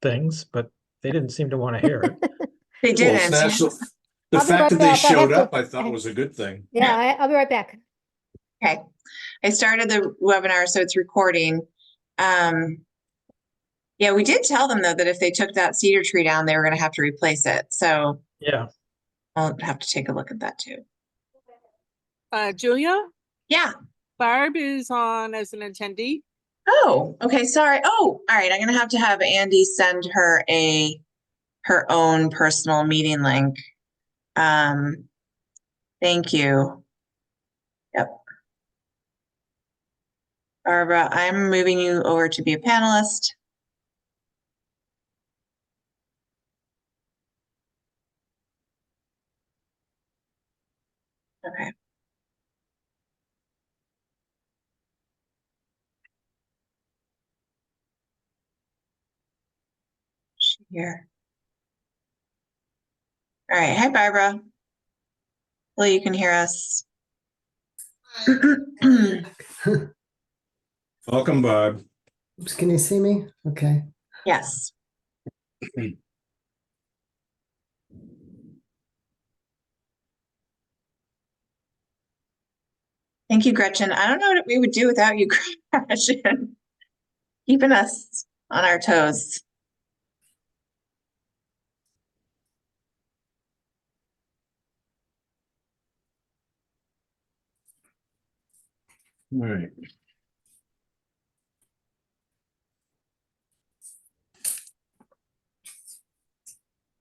things, but they didn't seem to want to hear it. They Well, didn't. the I'll be fact right that they back. I have showed to- up, I thought was a good thing. Yeah, I'll be right back. Okay. I started the webinar, so it's recording. Yeah, we did tell them though that if they took that cedar tree down, they were going to have to replace it. So Yeah. I'll have to take a look at that too. Julia, Yeah. Barb is on as an attendee. Oh, okay. Sorry. Oh, all right. I'm going to have Andy send her her own personal meeting link. Thank you. Yep. Barbara, I'm moving you over to be a panelist. Okay. Here. All right. Hi, Barbara. Well, you can hear us. Welcome, Bob. Oops, can you see me? Okay. Yes. Thank you, Gretchen. I don't know what we would do without you, Gretchen. Keeping us on our toes. All right.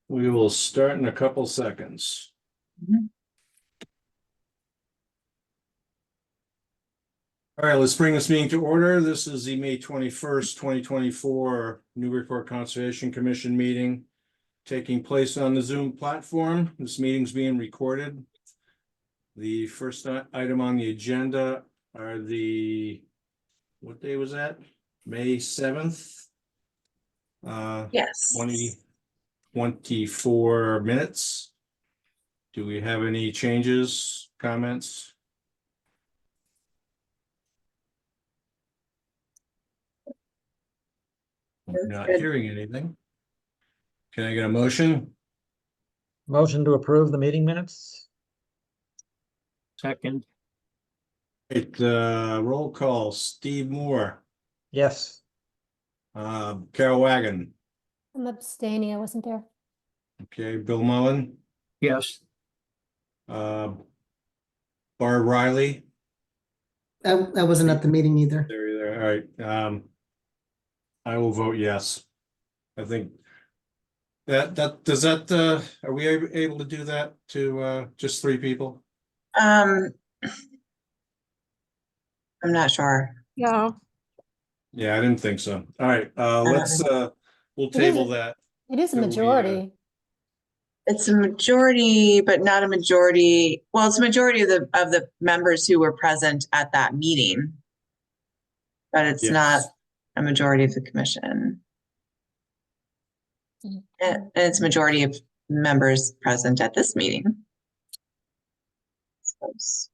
We will start in a couple seconds. Mhm. All right, let's bring this meeting to order. This is the May 21st, 2024 Newburyport Conservation Commission meeting taking place on the Zoom platform. This meeting's being recorded. The first item on the agenda are what day was that? May 7th? Yes. 2024 minutes. Do we have any changes, comments? I'm not Good. hearing anything. Can I get a motion? Motion to approve the meeting minutes? Second, Roll call, Steve Moore, Yes. Carol Wagon, I'm abstaining. I wasn't there. okay, Bill Mullen, yes, Barb Riley. I wasn't at the meeting either. There you there, all right. I will vote yes. I think are we able to do that to just 3 people? I'm not sure. Yeah, Yeah, I didn't think so. All right, we'll is table a- that. It is a So we, majority. It's a majority, but not a majority. Well, it's a majority of the members who were present at that meeting. But it's Yes. not a majority of the commission. And it's a majority of members present at this meeting. I suppose.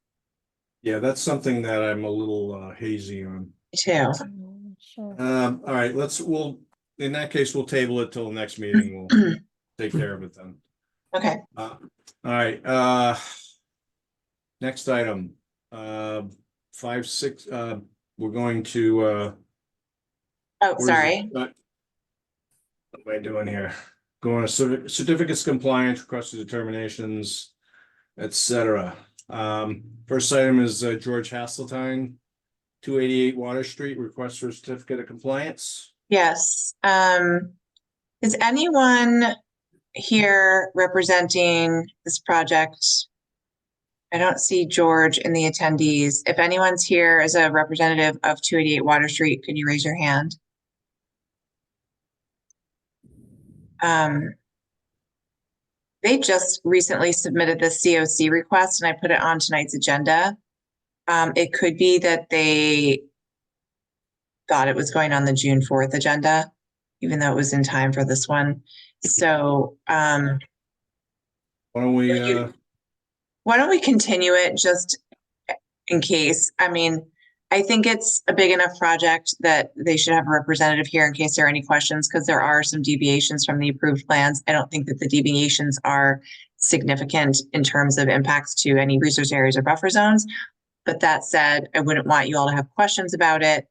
Yeah, that's something that I'm a little hazy on. Me too. Sure. All right, in that case, we'll table it till the next meeting. We'll take care of it then. Okay. All right, next item, 5, 6, we're going to, Oh, sorry. what am I doing here? Going to certificates of compliance, requested determinations, etc. First item is George Hasseltine, 288 Water Street, request for a certificate of compliance. Yes. Is anyone here representing this project? I don't see George in the attendees. If anyone's here as a representative of 288 Water Street, could you raise your hand? They just recently submitted the COC request and I put it on tonight's agenda. It could be that they thought it was going on the June 4th agenda, even though it was in time for this one. So Why don't we, why don't we continue it just in case? I mean, I think it's a big enough project that they should have a representative here in case there are any questions, because there are some deviations from the approved plans. I don't think that the deviations are significant in terms of impacts to any resource areas or buffer zones. But that said, I wouldn't want you all to have questions about it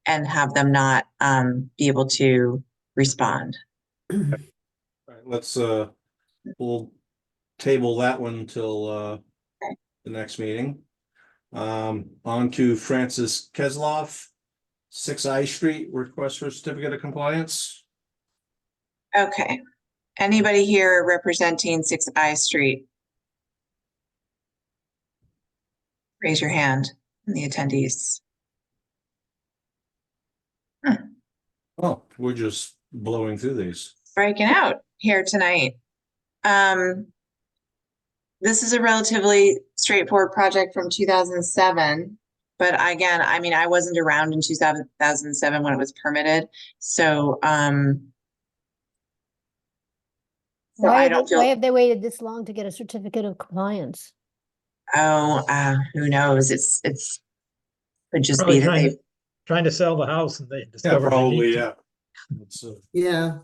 and have them not be able to respond. All right, let's we'll table that one until Okay. the next meeting. On to Francis Kesloff, 6 I Street, request for certificate of compliance. Okay. Anybody here representing 6 I Street? Raise your hand in the attendees. Oh, we're just blowing through these. Breaking out here tonight. This is a relatively straightforward project from 2007, but again, I mean, I wasn't around in 2007 when it was permitted, so I don't Why feel. have they waited this long to get a certificate of compliance? Who knows? It's could just Probably be that they. trying to sell the house and they Yeah, discovered. they need probably, to- yeah. It's, Yeah,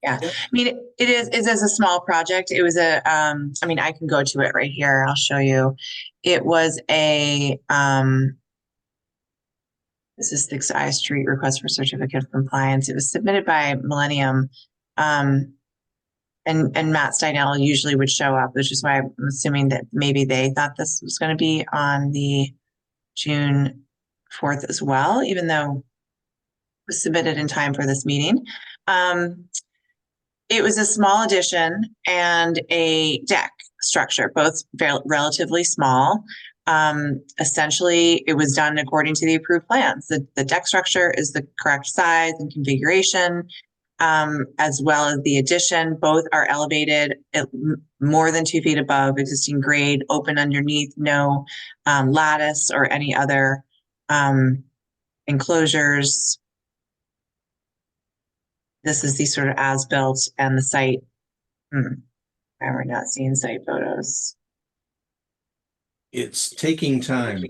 Yeah, I mean, it is a small project. It was I mean, I can go to it right here. I'll show you. It was this is 6 I Street request for certificate of compliance. It was submitted by Millennium. And Matt Steinell usually would show up, which is why I'm assuming that maybe they thought this was going to be on the June 4th as well, even though it was submitted in time for this meeting. It was a small addition and a deck structure, both relatively small. Essentially, it was done according to the approved plans. The deck structure is the correct size and configuration, as well as the addition. Both are elevated at more than 2 feet above existing grade, open underneath, no lattice or any other enclosures. This is the sort of as-built and the site. We're not seeing site photos. it's taking time.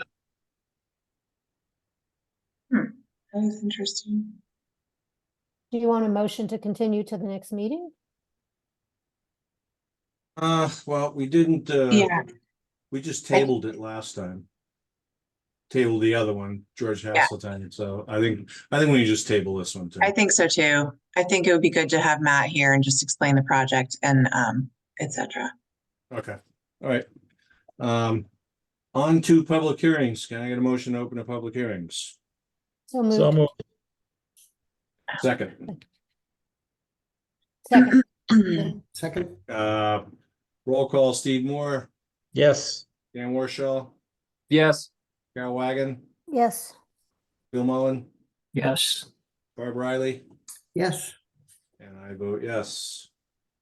That is interesting. Do you want a motion to continue to the next meeting? Well, we didn't, Yeah, we just tabled it last time. Tabled the other one, George Yeah. Hasseltine, so I think we can just table this one too. I think so too. I think it would be good to have Matt here and just explain the project and et cetera. Okay, all right. On to public hearings. Can I get a motion to open the public hearings? So So moved. moved. Second, Second. second, roll call, Steve Moore, Yes. Dan Warshaw, Yes. Carol Wagon, Yes. Bill Mullen, Yes. Barb Riley, yes. and I vote yes.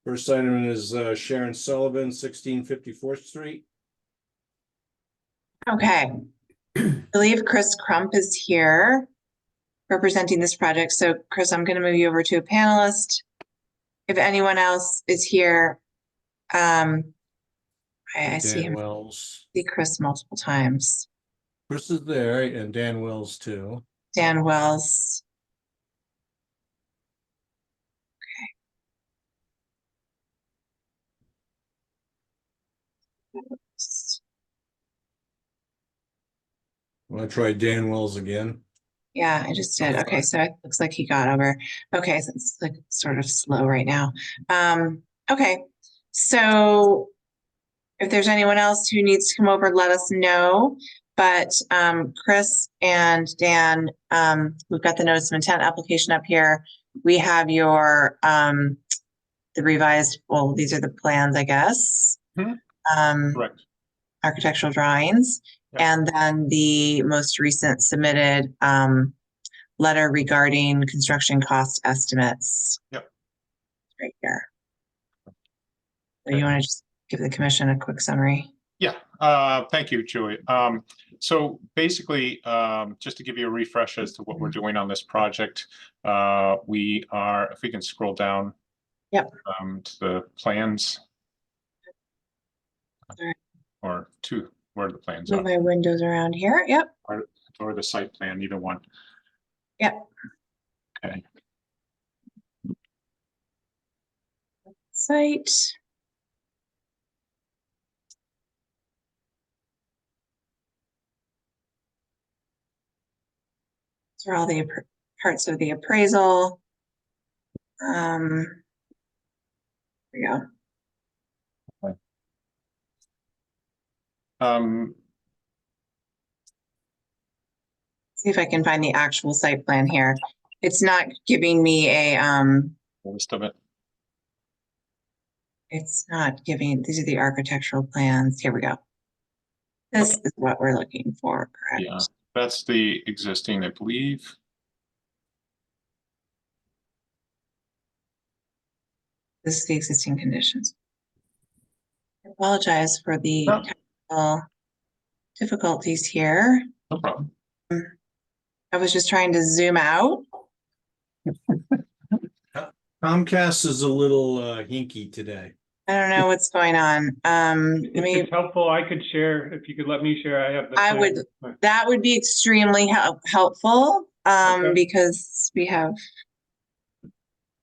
First item is Sharon Sullivan, 1654th Street. Okay. I believe Chris Crump is here representing this project. So Chris, I'm going to move you over to a panelist. If anyone else is here, I see Dan him, Wells. see Chris multiple times. Chris is there, and Dan Wells too. Dan Wells. Okay. Want to try Dan Wells again? Yeah, I just did. Okay, so it looks like he got over. Okay, so it's like sort of slow right now. Okay, so if there's anyone else who needs to come over, let us know. But Chris and Dan, we've got the notice of intent application up here. We have your the revised, well, these are the plans, I guess. Correct. Architectural drawings. Yep. And then the most recent submitted letter regarding construction cost estimates. Yep. Right here. So you want to just give the commission a quick summary? Yeah, thank you, Julie. So basically, just to give you a refresh as to what we're doing on this project, we are, if we can scroll down. Yep. To the plans. All right. Or to where the plans Move are. my windows around here. Yep. or the site plan, either one. Yep. Okay. Site. These are all the parts of the appraisal. Here we go. See if I can find the actual site plan here. It's not giving me a, List of it. it's not giving, these are the architectural plans. Here we go. This is what we're looking for, correct? Yeah, that's the existing, I believe. This is the existing conditions. I apologize for the No. technical difficulties here. No problem. I was just trying to zoom out. Comcast is a little hinky today. I don't know what's going on. Let If me, it's helpful, I could share, if you could let me share, I have the. I plan. would, that would be extremely helpful, Okay. because we have,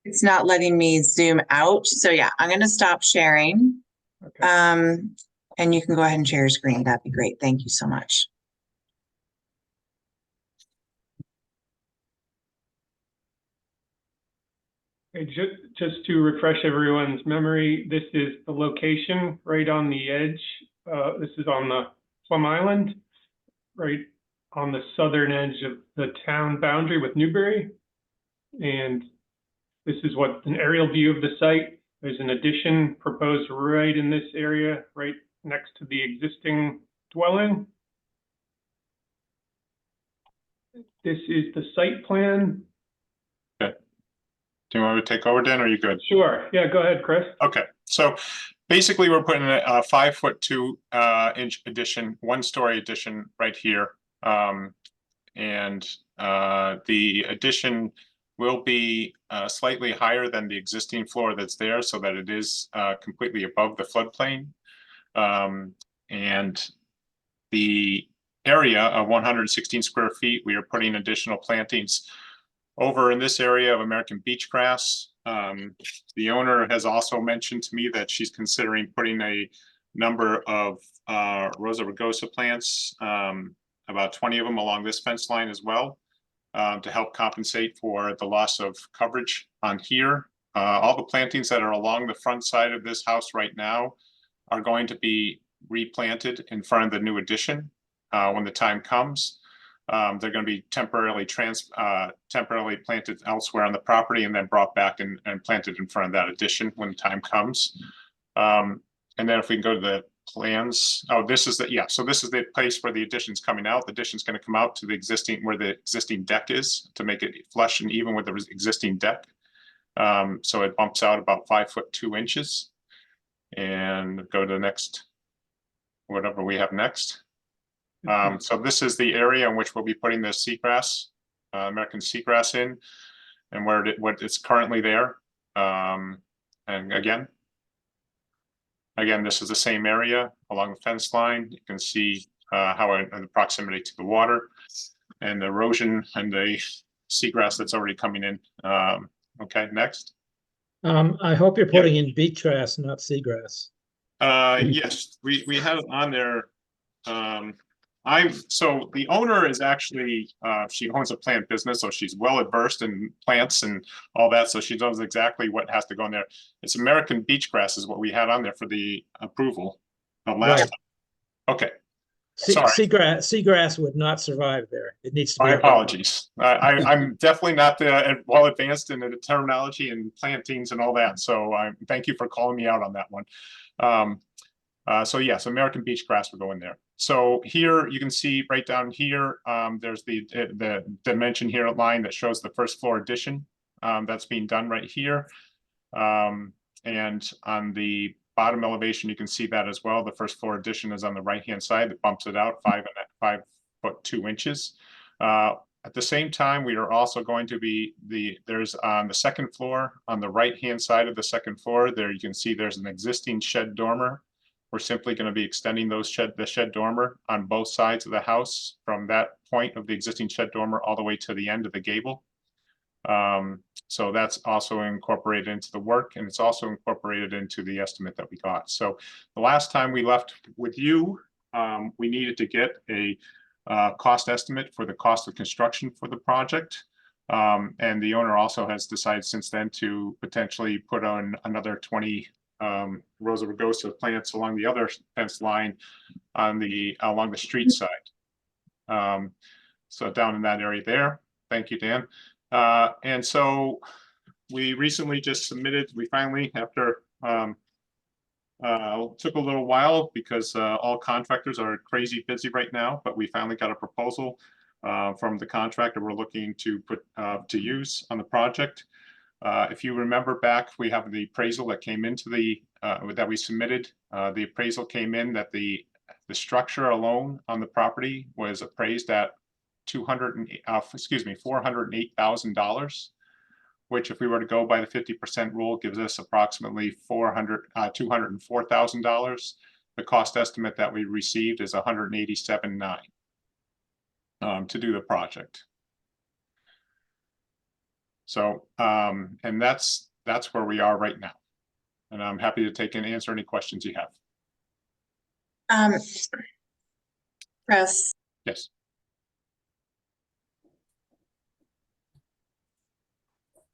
it's not letting me zoom out. So yeah, I'm gonna stop sharing. Okay. And you can go ahead and share your screen. That'd be great. Thank you so much. Okay, just to refresh everyone's memory, this is the location right on the edge. This is on the Plum Island, right on the southern edge of the town boundary with Newbury. And this is what an aerial view of the site. There's an addition proposed right in this area, right next to the existing dwelling. This is the site plan. Do you want me to take over, Dan, or are you good? Sure, yeah, go ahead, Chris. Okay, so basically we're putting a 5'2" addition, 1-story addition right here. The addition will be slightly higher than the existing floor that's there, so that it is completely above the floodplain. And the area of 116 square feet, we are putting additional plantings over in this area of American beach grass. The owner has also mentioned to me that she's considering putting a number of Rosa rugosa plants, about 20 of them along this fence line as well, to help compensate for the loss of coverage on here. All the plantings that are along the front side of this house right now are going to be replanted in front of the new addition when the time comes. They're going to be temporarily planted elsewhere on the property and then brought back and planted in front of that addition when the time comes. And then if we can go to the plans, this is the place where the addition's coming out. The addition's going to come out to the existing, where the existing deck is, to make it flush and even with the existing deck. So it bumps out about 5'2". And go to the next, whatever we have next. So this is the area in which we'll be putting the seagrass, American seagrass in, and what it's currently there. And again, this is the same area along the fence line. You can see how the proximity to the water and the erosion and the seagrass that's already coming in. Okay, next. I hope you're putting in beach grass, not seagrass. Yes, we have it on there. So the owner is actually, she owns a plant business, so she's well versed in plants and all that. So she knows exactly what has to go in there. It's American beach grass is what we had on there for the approval the last Right. time. Okay, Seagrass would not survive there. It needs to be. my apologies. I'm definitely not well advanced in the terminology and plantings and all that. So thank you for calling me out on that one. So yes, American beach grass will go in there. So here you can see right down here, there's the dimension here line that shows the first floor addition that's being done right here. And on the bottom elevation, you can see that as well. The first floor addition is on the right-hand side that bumps it out 5'2". At the same time, we are also going to be there's on the second floor, on the right-hand side of the second floor, there you can see there's an existing shed dormer We're simply going to be extending the shed dormer on both sides of the house from that point of the existing shed dormer all the way to the end of the gable. So that's also incorporated into the work, and it's also incorporated into the estimate that we got. So the last time we left with you, we needed to get a cost estimate for the cost of construction for the project. And the owner also has decided since then to potentially put on another 20 rows of rugosa plants along the other fence line on along the street side. So down in that area there. Thank you, Dan. And so we recently just submitted, we finally, after took a little while because all contractors are crazy busy right now, but we finally got a proposal from the contractor we're looking to put to use on the project. If you remember back, we have the appraisal that came into that we submitted. The appraisal came in that the structure alone on the property was appraised at $408,000, which if we were to go by the 50% rule gives us approximately $204,000. The cost estimate that we received is $187,900 to do the project. So, and that's where we are right now. And I'm happy to take and answer any questions you have. Chris, Yes.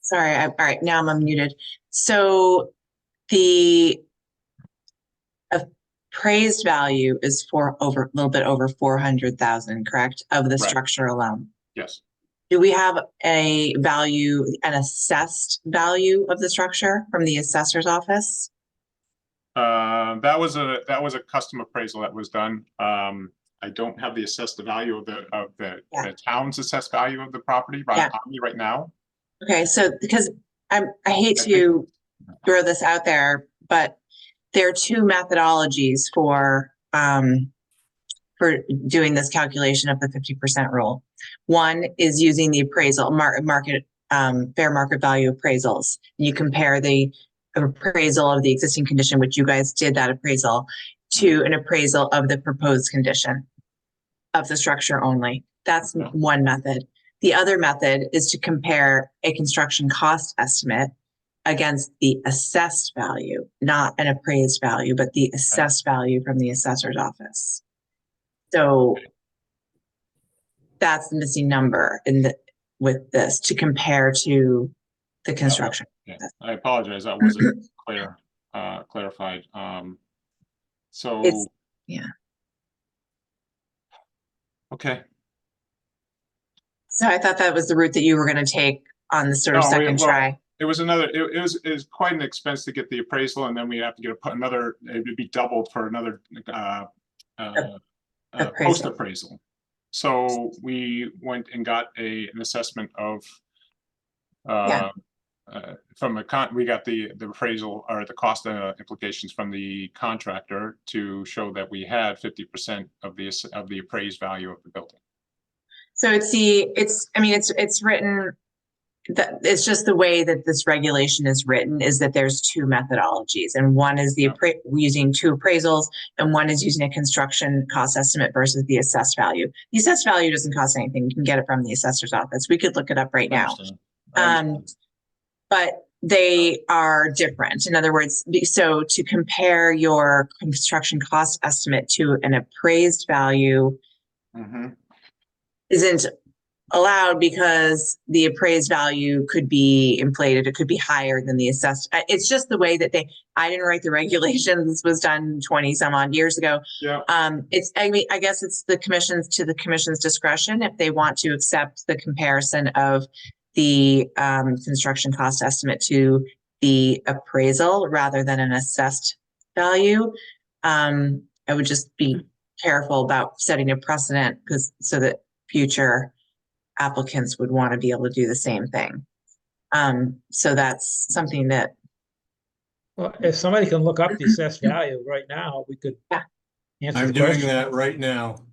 sorry, all right, now I'm unmuted. So the appraised value is a little bit over 400,000, correct? Of the Right. structure alone. Yes. Do we have an assessed value of the structure from the assessor's office? That was a custom appraisal that was done. I don't have the assessed value of the town's assessed value of the property on me right now. Okay, so because I hate to throw this out there, but there are two methodologies for doing this calculation of the 50% rule. One is using the appraisal fair market value appraisals. You compare the appraisal of the existing condition, which you guys did that appraisal, to an appraisal of the proposed condition of the structure only. That's one method. The other method is to compare a construction cost estimate against the assessed value, not an appraised value, but the assessed value from the assessor's office. So that's the missing number with this to compare to the construction. Yeah, I apologize. That wasn't clarified. So yeah. Okay. So I thought that was the route that you were going to take on the sort of second try. It was it was quite an expense to get the appraisal, and then we have to get another. It would be doubled for another post appraisal. So we went and got an assessment of we got the appraisal or the cost implications from the contractor to show that we had 50% of the appraised value of the building. So it's written that it's just the way that this regulation is written is that there's two methodologies, and one is using two appraisals, and one is using a construction cost estimate versus the assessed value. The assessed value doesn't cost anything. You can get it from the assessor's office. We could look it up right now. But they are different. In other words, so to compare your construction cost estimate to an appraised value isn't allowed because the appraised value could be inflated. It could be higher than the assessed. It's just the way that I didn't write the regulations. This was done 20 some odd years ago. Yeah. I guess it's the commission's discretion if they want to accept the comparison of the construction cost estimate to the appraisal rather than an assessed value. I would just be careful about setting a precedent so that future applicants would want to be able to do the same thing. So that's something that. Well, if somebody can look up the assessed value right now, we could answer I'm the doing question. that right now.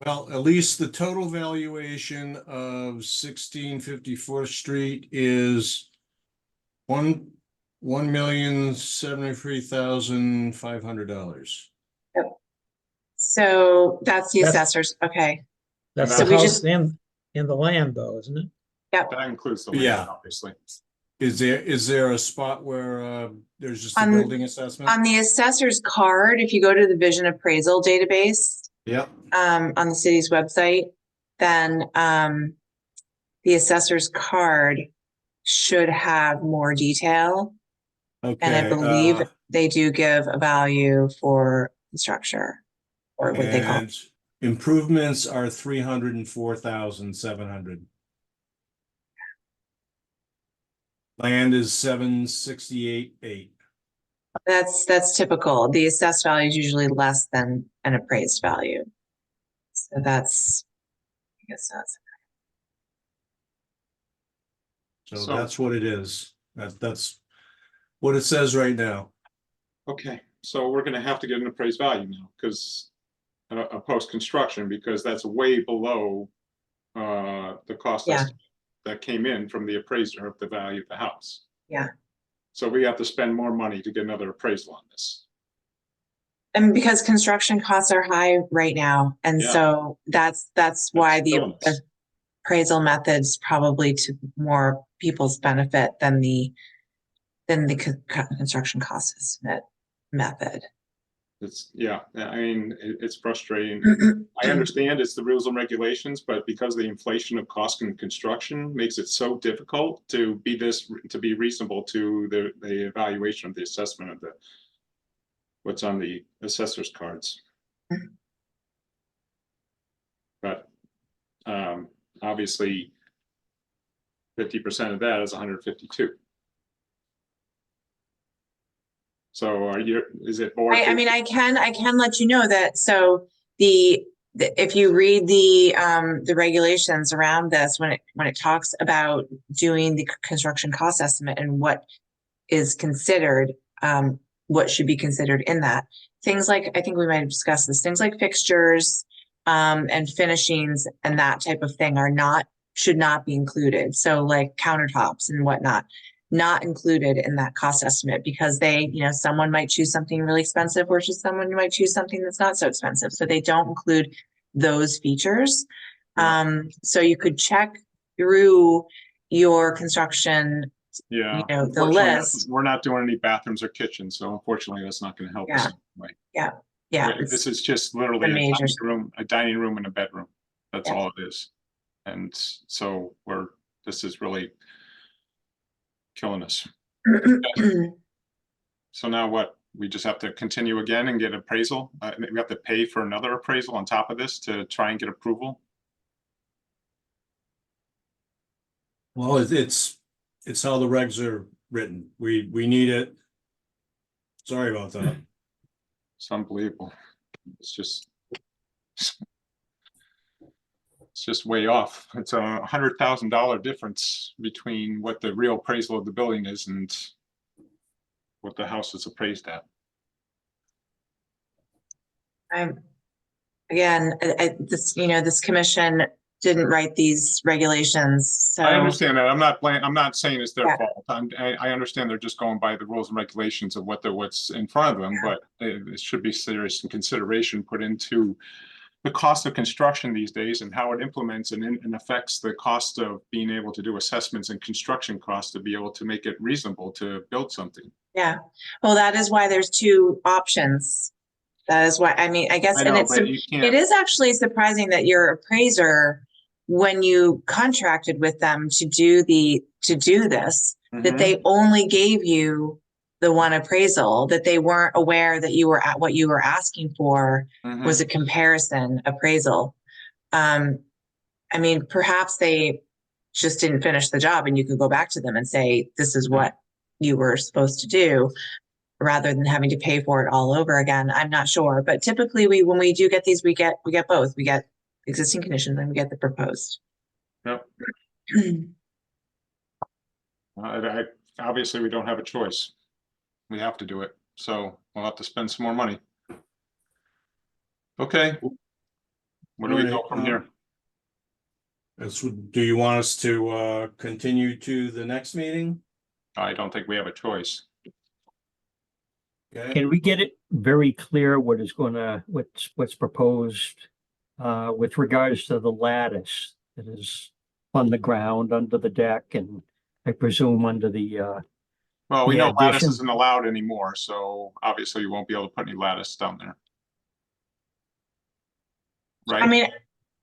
Well, at least the total valuation of 1654th Street is $1,073,500. So that's the That's- assessors, okay. That's So the we house just- in the land though, isn't it? Yep. That includes the land, Yeah. obviously. Is there a spot where there's just a On- building assessment? On the assessor's card, if you go to the vision appraisal database, Yep. on the city's website, then, the assessor's card should have more detail. And I Okay. believe they do give a value for the structure, or what they call. And improvements are 304,700. Land is 768,800. That's typical. The assessed value is usually less than an appraised value. So that's, I guess that's, So So- that's what it is. That's what it says right now. Okay, so we're gonna have to get an appraised value now, because a post-construction, because that's way below the cost Yeah. estimate that came in from the appraiser of the value of the house. Yeah. So we have to spend more money to get another appraisal on this. and because construction costs are high right now, and Yeah. so that's why the killing us. appraisal method's probably to more people's benefit than the construction cost estimate method. It's, yeah, I mean, it's frustrating. I understand it's the rules and regulations, but because the inflation of cost and construction makes it so difficult to be reasonable to the evaluation of the assessment of what's on the assessor's cards. But obviously 50% of that is 152. So is it more? I mean, I can let you know that, so if you read the regulations around this, when it talks about doing the construction cost estimate and what is considered, what should be considered in that, things like, I think we might have discussed this, things like fixtures, and finishings and that type of thing should not be included. So like countertops and whatnot, not included in that cost estimate, because someone might choose something really expensive versus someone might choose something that's not so expensive. So they don't include those features. Yeah. So you could check through your construction, Yeah. the Unfortunately, list. we're not doing any bathrooms or kitchens, so unfortunately, that's not going to help us. Anyway. Yeah. This is just literally the major- a dining room and a bedroom. That's Yeah. all it is. And so this is really killing us. So now what? We just have to continue again and get appraisal? We have to pay for another appraisal on top of this to try and get approval? Well, it's how the regs are written. We need it. Sorry about that. It's unbelievable. It's just way off. It's $100,000 difference between what the real appraisal of the building is and what the house is appraised at. This commission didn't write these regulations, so. I understand that. I'm not saying it's their Yeah. fault. I understand they're just going by the rules and regulations of what's in front of them, Yeah. but it should be serious consideration put into the cost of construction these days and how it implements and affects the cost of being able to do assessments and construction costs to be able to make it reasonable to build something. Yeah, well, that is why there's two options. That is why, I guess, I and know, it's, but you it can't, is actually surprising that your appraiser, when you contracted with them to do this, that Mhm. they only gave you the one appraisal, that they weren't aware that you were at what you were asking for Mhm. was a comparison appraisal. Perhaps they just didn't finish the job and you could go back to them and say, this is what you were supposed to do, rather than having to pay for it all over again. I'm not sure, but typically when we do get these, we get both. We get existing conditions and we get the proposed. Yep. Obviously, we don't have a choice. We have to do it, so we'll have to spend some more money. Okay. Where do we go from here? Do you want us to continue to the next meeting? I don't think we have a choice. Okay, Can we get it very clear what is what's proposed with regards to the lattice that is on the ground, under the deck, and I presume under the Well, we The know lattice addition. isn't allowed anymore, so obviously you won't be able to put any lattice down there. I Right? mean,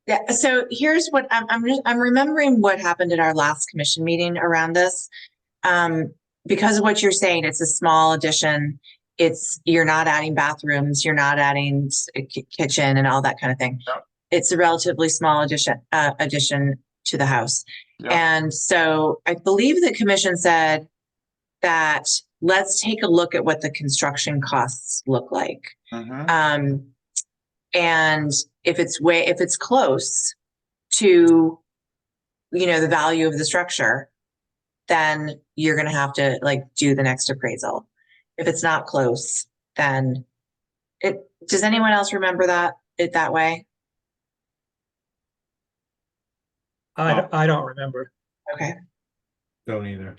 yeah, so here's what I'm remembering what happened at our last commission meeting around this. Because of what you're saying, it's a small addition. You're not adding bathrooms, you're not adding kitchen and all that kind of thing. Yep. It's a relatively small addition to the house. Yep. And so I believe the commission said that let's take a look at what the construction costs look like. Mhm. And if it's close to, the value of the structure, then you're going to have to do the next appraisal. If it's not close, then does anyone else remember that way? I don't remember. Okay. don't either.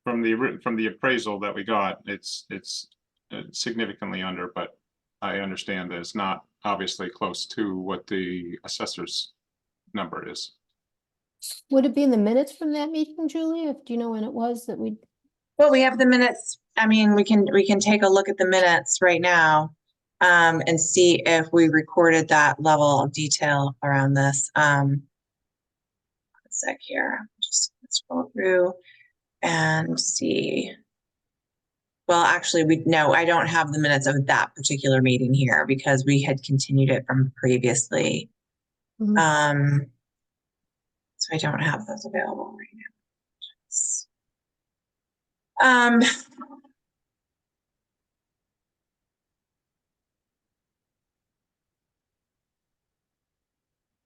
From the appraisal that we got, it's significantly under, but I understand that it's not obviously close to what the assessor's number is. Would it be in the minutes from that meeting, Julia? Do you know when it was that we? Well, we have the minutes. I mean, we can take a look at the minutes right now, and see if we recorded that level of detail around this. A sec here. Just scroll through and see. Well, actually, I don't have the minutes of that particular meeting here because we had continued it from previously. Mhm. So I don't have those available right now.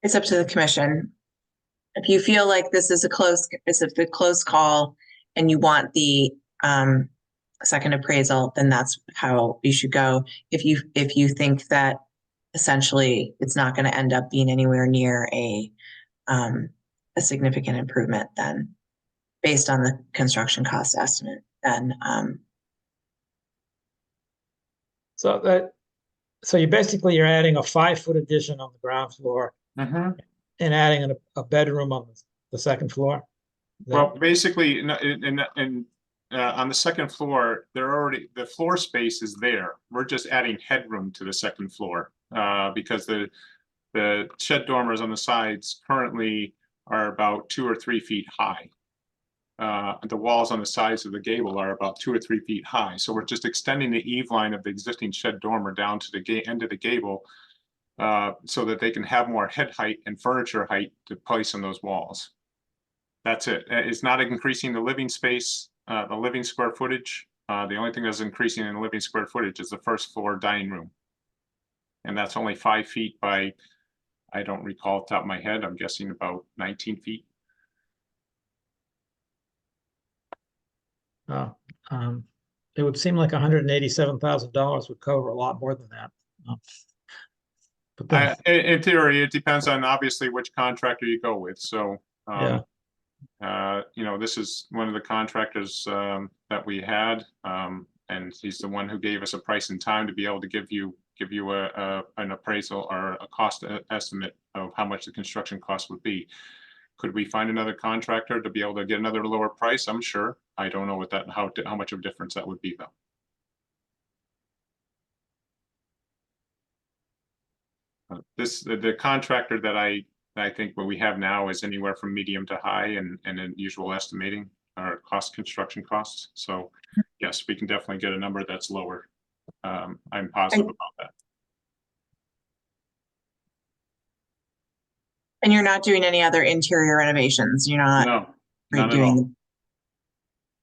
It's up to the commission. If you feel like this is a close call and you want the second appraisal, then that's how you should go. If you think that essentially it's not going to end up being anywhere near a significant improvement, then based on the construction cost estimate, then So you're adding a 5-foot addition on the ground floor Mhm. and adding a bedroom on the second floor. Is that- Well, basically, on the second floor, the floor space is there. We're just adding headroom to the second floor, because the shed dormers on the sides currently are about 2 or 3 feet high. The walls on the sides of the gable are about 2 or 3 feet high. So we're just extending the eave line of the existing shed dormer down to the end of the gable, so that they can have more head height and furniture height to place on those walls. That's it. It's not increasing the living space, the living square footage. The only thing that's increasing in the living square footage is the first floor dining room. And that's only 5 feet by, I don't recall off the top of my head, I'm guessing about 19 feet. It would seem like $187,000 would cover a lot more than that. But then, In theory, it depends on obviously which contractor you go with. So, yeah, this is one of the contractors that we had, and he's the one who gave us a price and time to be able to give you an appraisal or a cost estimate of how much the construction cost would be. Could we find another contractor to be able to get another lower price? I'm sure. I don't know how much of a difference that would be though. The contractor that I think what we have now is anywhere from medium to high and in usual estimating our construction costs. So yes, we can definitely get a number that's lower. I'm positive about that. and you're not doing any other interior renovations. You're not No, none at all. redoing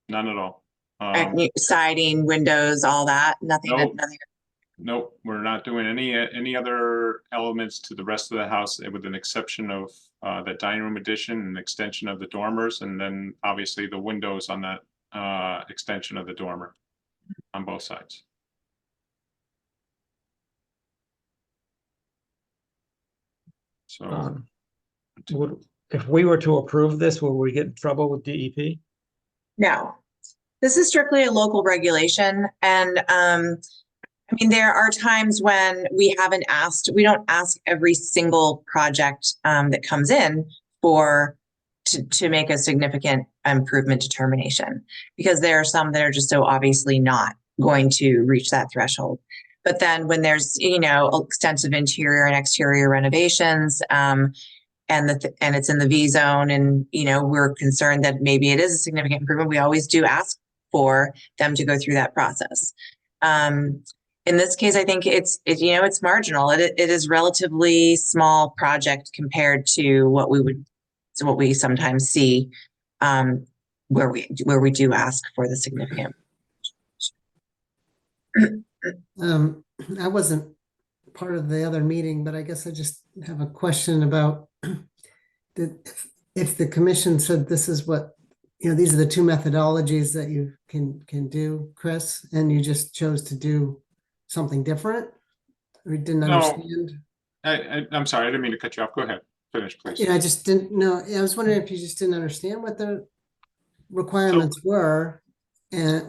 None at all. siding, windows, all that. Nothing. Nope. Nothing. Nope, we're not doing any other elements to the rest of the house, with an exception of the dining room addition and extension of the dormers, and then obviously the windows on that extension of the dormer on both sides. So if we were to approve this, will we get in trouble with DEP? No, this is strictly a local regulation. And I mean, there are times when we don't ask every single project that comes in to make a significant improvement determination, because there are some that are just so obviously not going to reach that threshold. But then when there's, extensive interior and exterior renovations, and it's in the V zone, and, we're concerned that maybe it is a significant improvement, we always do ask for them to go through that process. In this case, I think it's marginal. It is relatively small project compared to what we sometimes see, where we do ask for the significant. I wasn't part of the other meeting, but I guess I just have a question about if the commission said this is what, these are the two methodologies that you can do, Chris, and you just chose to do something different, or you didn't No. understand? I'm sorry, I didn't mean to cut you off. Go ahead. Finish, please. Yeah, I just didn't know. I was wondering if you just didn't understand what the requirements were,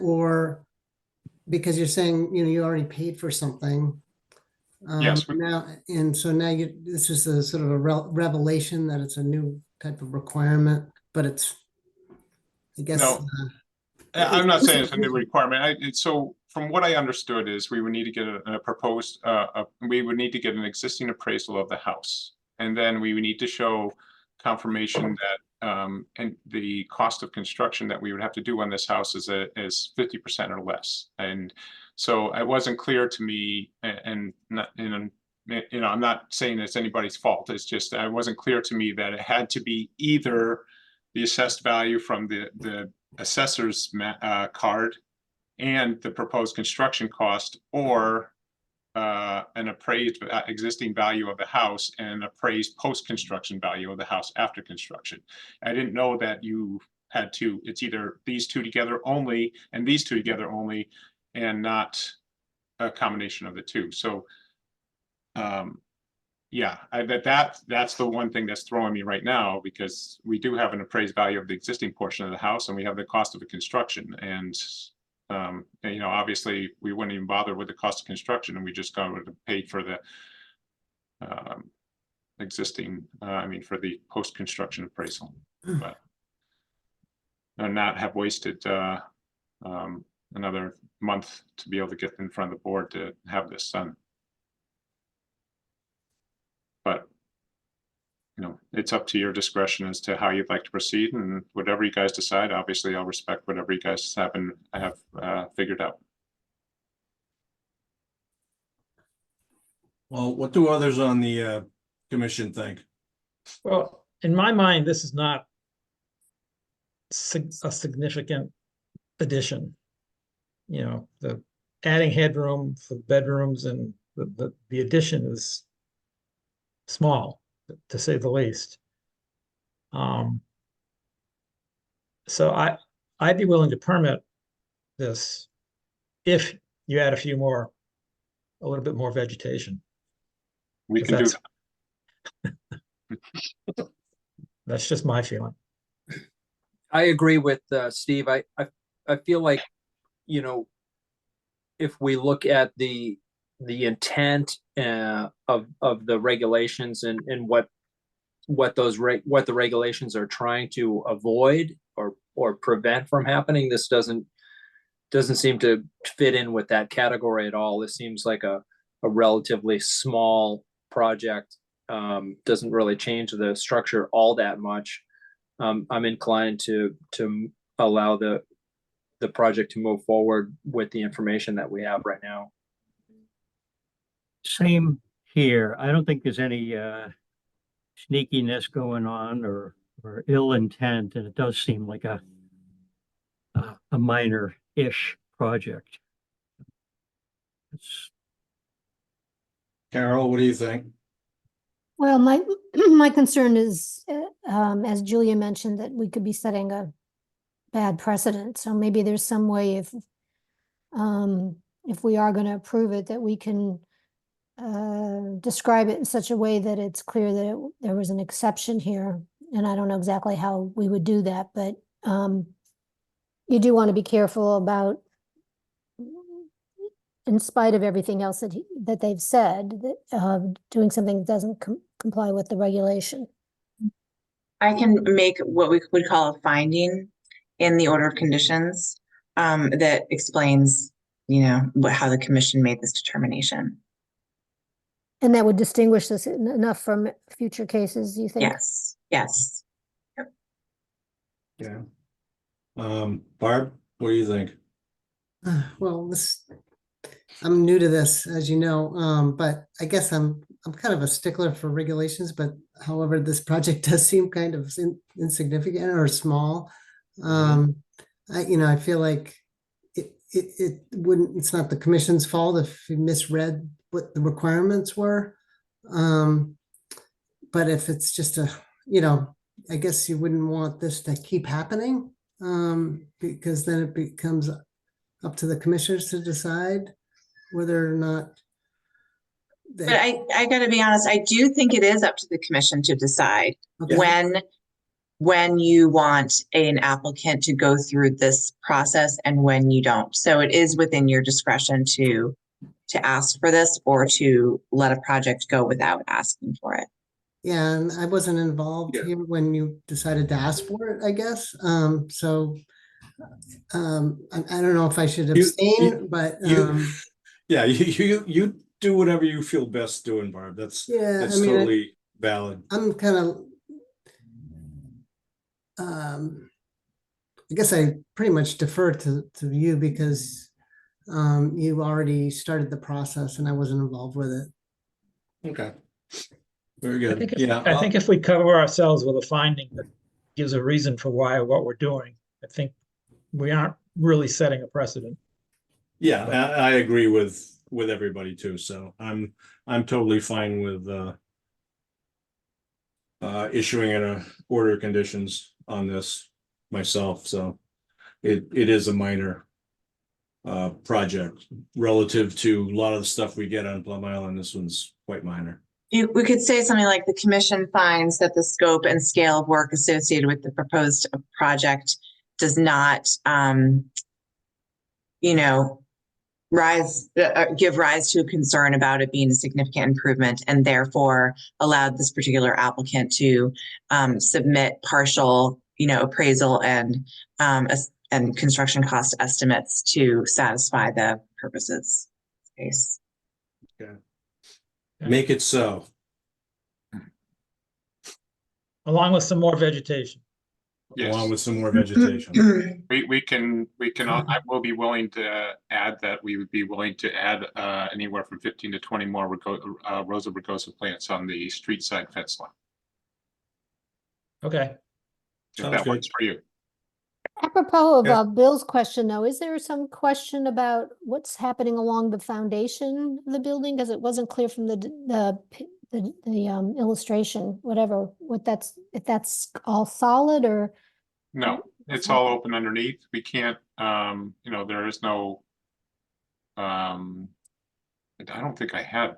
or because you're saying, you already paid for something. Yes. Now, and so now this is a sort of a revelation that it's a new type of requirement, but it's, I guess. No. I'm not saying it's a new requirement. So from what I understood is we would need to get we would need to get an existing appraisal of the house. And then we would need to show confirmation that and the cost of construction that we would have to do on this house is 50% or less. And so it wasn't clear to me, and not, I'm not saying it's anybody's fault. It's just it wasn't clear to me that it had to be either the assessed value from the assessor's card and the proposed construction cost, or an appraised existing value of the house and an appraised post-construction value of the house after construction. I didn't know that you had to, it's either these two together only and these two together only, and not a combination of the two. So yeah, that's the one thing that's throwing me right now, because we do have an appraised value of the existing portion of the house and we have the cost of the construction. And obviously we wouldn't even bother with the cost of construction, and we just got to pay for the existing, for the post-construction appraisal, but not have wasted another month to be able to get in front of the board to have this done. But it's up to your discretion as to how you'd like to proceed, and whatever you guys decide. Obviously, I'll respect whatever you guys have figured out. Well, what do others on the commission think? Well, in my mind, this is not a significant addition. The adding headroom for bedrooms and the addition is small, to say the least. So I'd be willing to permit this if you add a little bit more vegetation. We can do that. That's just my feeling. I agree with Steve. I feel like, if we look at the intent of the regulations and what the regulations are trying to avoid or prevent from happening, this doesn't seem to fit in with that category at all. This seems like a relatively small project, doesn't really change the structure all that much. I'm inclined to allow the project to move forward with the information that we have right now. Same here. I don't think there's any sneakiness going on or ill intent, and it does seem like a minor-ish project. Carol, what do you think? Well, my concern is, as Julia mentioned, that we could be setting a bad precedent. So maybe there's some way if we are going to approve it, that we can describe it in such a way that it's clear that there was an exception here. And I don't know exactly how we would do that, but you do want to be careful about, in spite of everything else that they've said, that doing something that doesn't comply with the regulation. I can make what we would call a finding in the order of conditions that explains, how the commission made this determination. And that would distinguish this enough from future cases, you think? Yes, yes. Yeah. Barb, what do you think? Well, I'm new to this, as you know, but I guess I'm kind of a stickler for regulations, but however, this project does seem kind of insignificant or small. I feel like it's not the commission's fault if we misread what the requirements were. But if it's just I guess you wouldn't want this to keep happening, because then it becomes up to the commissioners to decide whether or not. But I gotta be honest, I do think it is up to the commission to decide when you want an applicant to go through this process and when you don't. So it is within your discretion to ask for this or to let a project go without asking for it. Yeah, and I wasn't involved here when you decided to ask for it, I guess. So I don't know if I should abstain, but yeah, you do whatever you feel best doing, Barb. That's totally valid. I'm kind of I guess I pretty much defer to you because you already started the process and I wasn't involved with it. Okay. Very good. I think if we cover ourselves with a finding that gives a reason for what we're doing, I think we aren't really setting a precedent. Yeah, I agree with everybody too. So I'm totally fine with issuing an order of conditions on this myself. So it is a minor project relative to a lot of the stuff we get on Plum Island. This one's quite minor. We could say something like the commission finds that the scope and scale of work associated with the proposed project does not, give rise to a concern about it being a significant improvement, and therefore allowed this particular applicant to submit partial, appraisal and construction cost estimates to satisfy the purposes. Space. Okay. Make it so. Along with some more vegetation. Yes. Along with some more vegetation. We can, I will be willing to add that we would be willing to add anywhere from 15 to 20 more Rosa rugosa plants on the street side fence line. Okay. If that works for you. Apropos of Bill's question, though, is there some question about what's happening along the foundation of the building? Because it wasn't clear from the illustration, if that's all solid or. No, it's all open underneath. We can't, there is no, I don't think I had,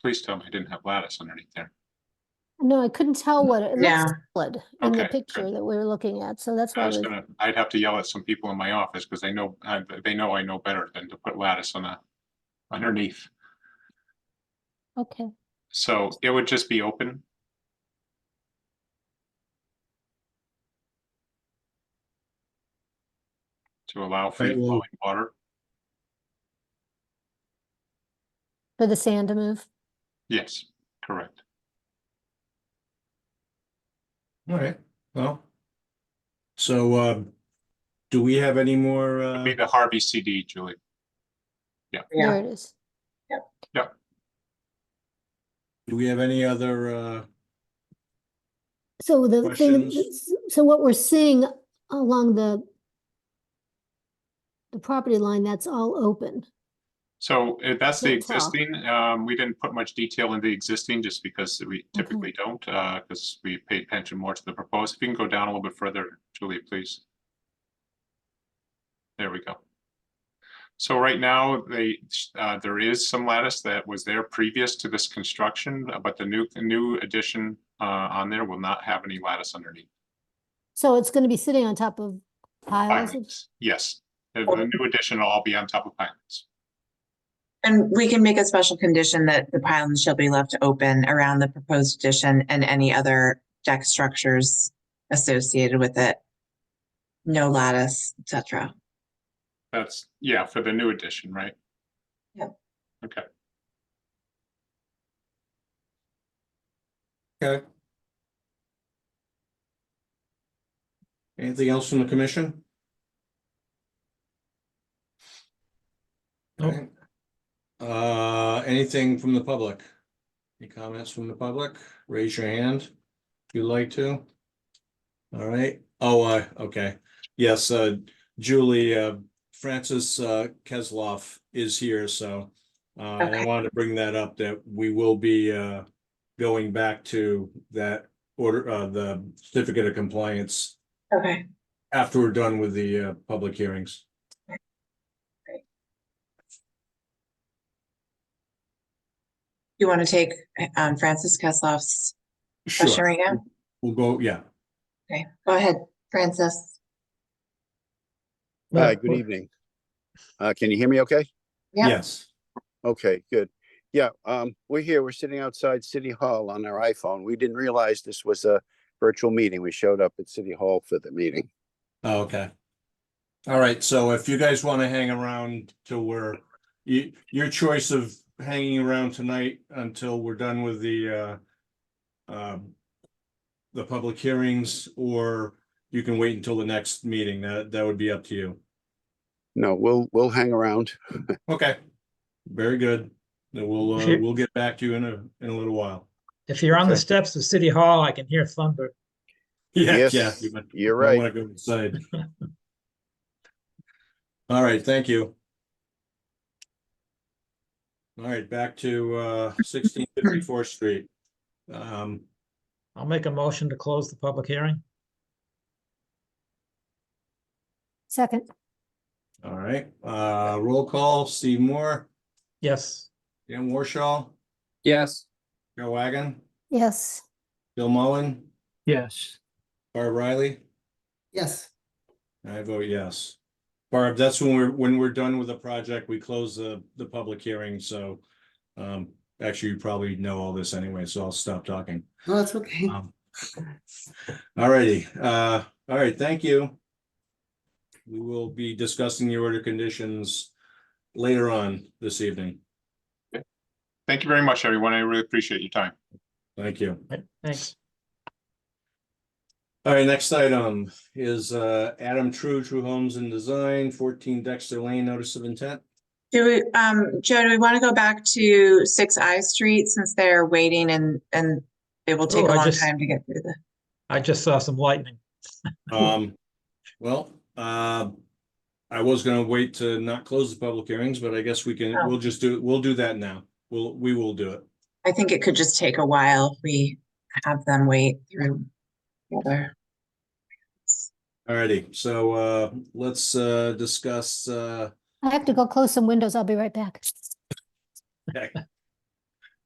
please tell me I didn't have lattice underneath there. No, I couldn't tell what it looks solid in the Okay, picture good. that we were looking at. So that's why I'd have to yell at some people in my office because they know I know better than to put lattice on underneath. Okay. So it would just be open. To allow free flowing water. For the sand to move? Yes, correct. All right. Well, so do we have any more? It'd be the Harvey CD, Julie. Yeah. There it is. Yep. Do we have any other? So the thing, so what we're seeing along the property line, that's all open. So that's the Can't tell. existing. We didn't put much detail in the existing just because we typically don't, because we pay attention more to the proposed. If you can go down a little bit further, Julie, please. There we go. So right now, there is some lattice that was there previous to this construction, but the new addition on there will not have any lattice underneath. So it's going to be sitting on top of Piles of- Pilings, yes. The new addition will all be on top of pilings. And we can make a special condition that the pilings shall be left open around the proposed addition and any other deck structures associated with it. No lattice, etc. That's, yeah, for the new addition, right? Yep. Okay. Okay. Anything else from the commission? Nope. Okay. Anything from the public? Any comments from the public? Raise your hand if you'd like to. All right. Oh, okay. Yes, Julie, Francis Kesloff is here, so and I Okay. wanted to bring that up that we will be going back to that order, the certificate of compliance Okay. after we're done with the public hearings. You want to take Francis Kesloff's question Sure. right now? We'll go, yeah. Okay, go ahead, Francis. Well, Hi, good evening. Can you hear me okay? Yeah. Yes. Okay, good. Yeah, we're here, we're sitting outside City Hall on our iPhone. We didn't realize this was a virtual meeting. We showed up at City Hall for the meeting. Oh, okay. All right, so if you guys want to hang around till your choice of hanging around tonight until we're done with the public hearings, or you can wait until the next meeting, that would be up to you. No, we'll hang around. Okay, very good. Then we'll get back to you in a little while. if you're on the Okay. steps of City Hall, I can hear thunder. Yeah, Yes, yeah. you're I right. want to go inside. All right, thank you. All right, back to 1654th Street. I'll make a motion to close the public hearing. Second, All right, roll call, Steve Moore, Yes. Dan Warshaw, Yes. Joe Wagon, yes. Bill Mullen, Yes. Barb Riley. Yes. I vote yes. Barb, that's when we're done with the project, we close the public hearing, so actually you probably know all this anyway, so I'll stop talking. Oh, that's okay. All righty, all right, thank you. We will be discussing the order conditions later on this evening. Thank you very much, everyone. I really appreciate your time. Thank you. Thanks. All right, next item is Adam True Homes and Design, 14 Dexter Lane, notice of intent. Do we, Joe, do we want to go back to 6 I Street since they're waiting and it will take Oh, a I long just- time to get through the. I just saw some lightning. Well, I was gonna wait to not close the public hearings, but I guess we'll do that now. We will do it. I think it could just take a while if we have them wait through the other. Alrighty, so let's discuss I have to go close some windows. I'll be right back. okay.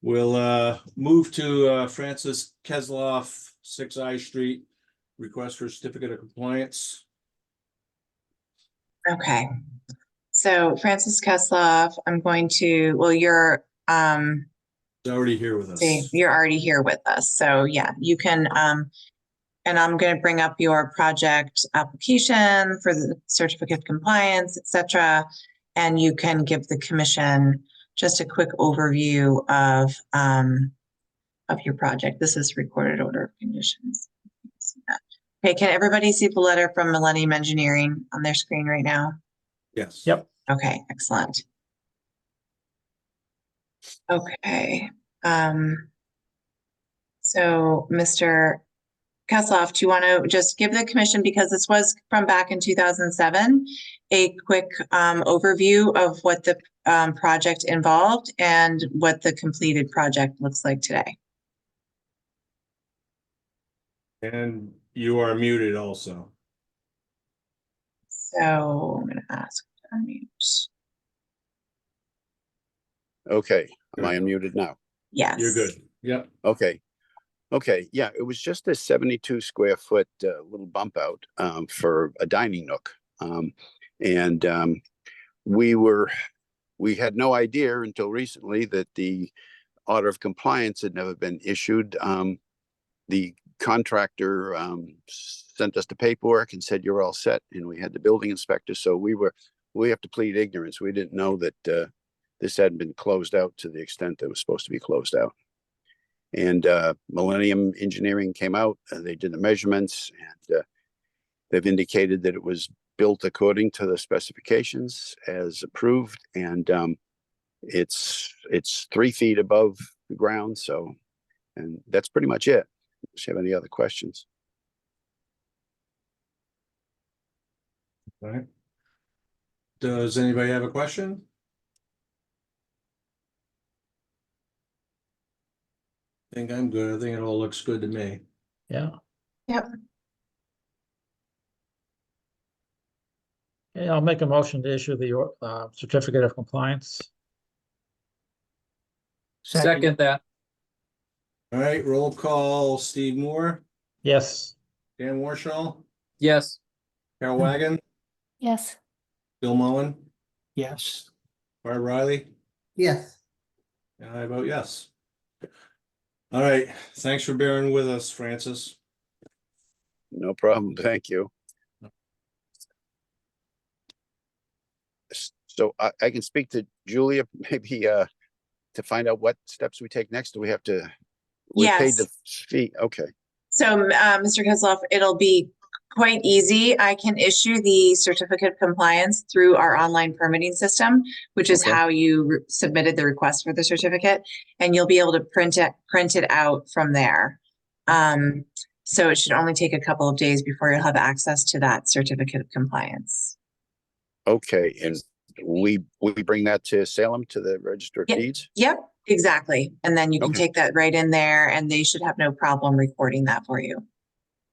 We'll move to Francis Kesloff, 6 I Street, request for certificate of compliance. Okay. So Francis Kesloff, I'm going to, well, you're He's already here with us. see, you're already here with us. So yeah, you can and I'm going to bring up your project application for the certificate of compliance, etc. And you can give the commission just a quick overview of your project. This is recorded order of conditions. Okay, can everybody see the letter from Millennium Engineering on their screen right now? Yes. Yep. Okay, excellent. Okay. So Mr. Kesloff, do you want to just give the commission, because this was from back in 2007, a quick overview of what the project involved and what the completed project looks like today? And you are muted also. So I'm going to ask to unmute. Okay, am I unmuted now? Yes. You're good. Yep. Okay. Okay, yeah, it was just a 72 square foot little bump out for a dining nook. And we had no idea until recently that the order of compliance had never been issued. The contractor sent us the paperwork and said, you're all set. And we had the building inspector. So we have to plead ignorance. We didn't know that this hadn't been closed out to the extent that it was supposed to be closed out. And Millennium Engineering came out, they did the measurements, and they've indicated that it was built according to the specifications as approved, and it's 3 feet above the ground. So, and that's pretty much it. Unless you have any other questions. All right. Does anybody have a question? I think I'm good. I think it all looks good to me. Yeah. Yep. Okay, I'll make a motion to issue the certificate of compliance. Second that. All right, roll call, Steve Moore, Yes. Dan Warshall, Yes. Carol Wagon, Yes. Bill Mullen, Yes. Barb Riley, Yes. and I vote yes. All right, thanks for bearing with us, Francis. No problem. Thank you. So I can speak to Julia maybe to find out what steps we take next. Do we have to? We paid the fee. Okay. So, Mr. Kozloff, it'll be quite easy. I can issue the certificate of compliance through our online permitting system, which is Okay. how you submitted the request for the certificate, and you'll be able to print it out from there. So it should only take a couple of days before you'll have access to that certificate of compliance. Okay, and we bring that to Salem to the Register of Yep. Deeds? Yep, exactly. And then you can Okay. take that right in there, and they should have no problem recording that for you.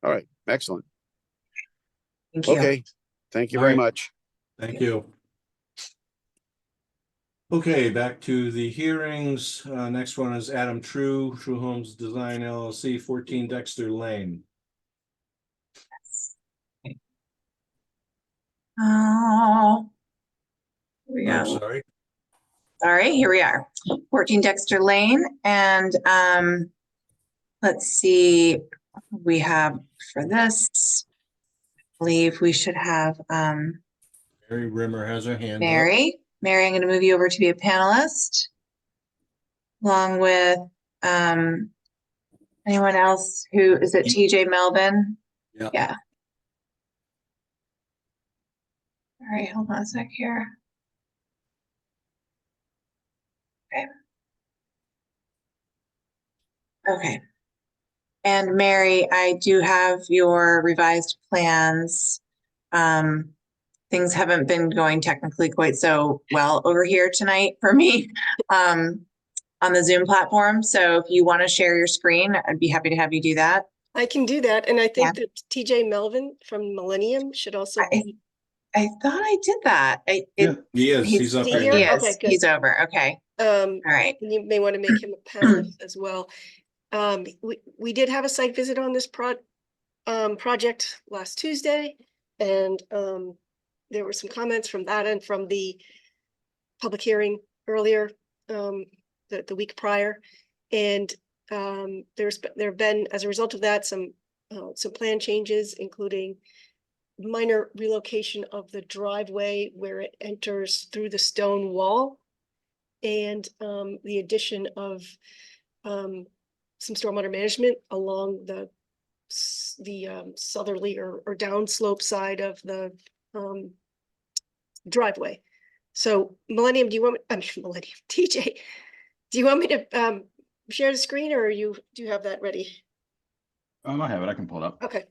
All right, excellent. Thank you. Okay, thank you All very right. much. Thank you. Okay, back to the hearings. Next one is Adam True Homes Design LLC, 14 Dexter Lane. Oh, here we I'm go. sorry. All right, here we are, 14 Dexter Lane, and let's see, we have for this, I believe we should have Mary Rimmer has her hand up. Mary. Mary, I'm going to move you over to be a panelist, along with anyone else who, is it TJ Melvin? Yeah. Yeah. All right, hold on a sec here. Okay. Okay. And Mary, I do have your revised plans. Things haven't been going technically quite so well over here tonight for me on the Zoom platform. So if you want to share your screen, I'd be happy to have you do that. I can do that. And I think that TJ Melvin from Millennium should also be. I thought I did that. He is. He's up he here. here? He is. Okay, good. He's over. Okay. All right. And you may want to make him a panelist as well. We did have a site visit on this project last Tuesday, and there were some comments from that and from the public hearing earlier the week prior, and there have been, as a result of that, some plan changes, including minor relocation of the driveway where it enters through the stone wall, and the addition of some stormwater management along the southerly or downslope side of the driveway. So Millennium, do you want me, Millennium, TJ, do you want me to share the screen, or do you have that ready? I have it. I can pull it up. Okay.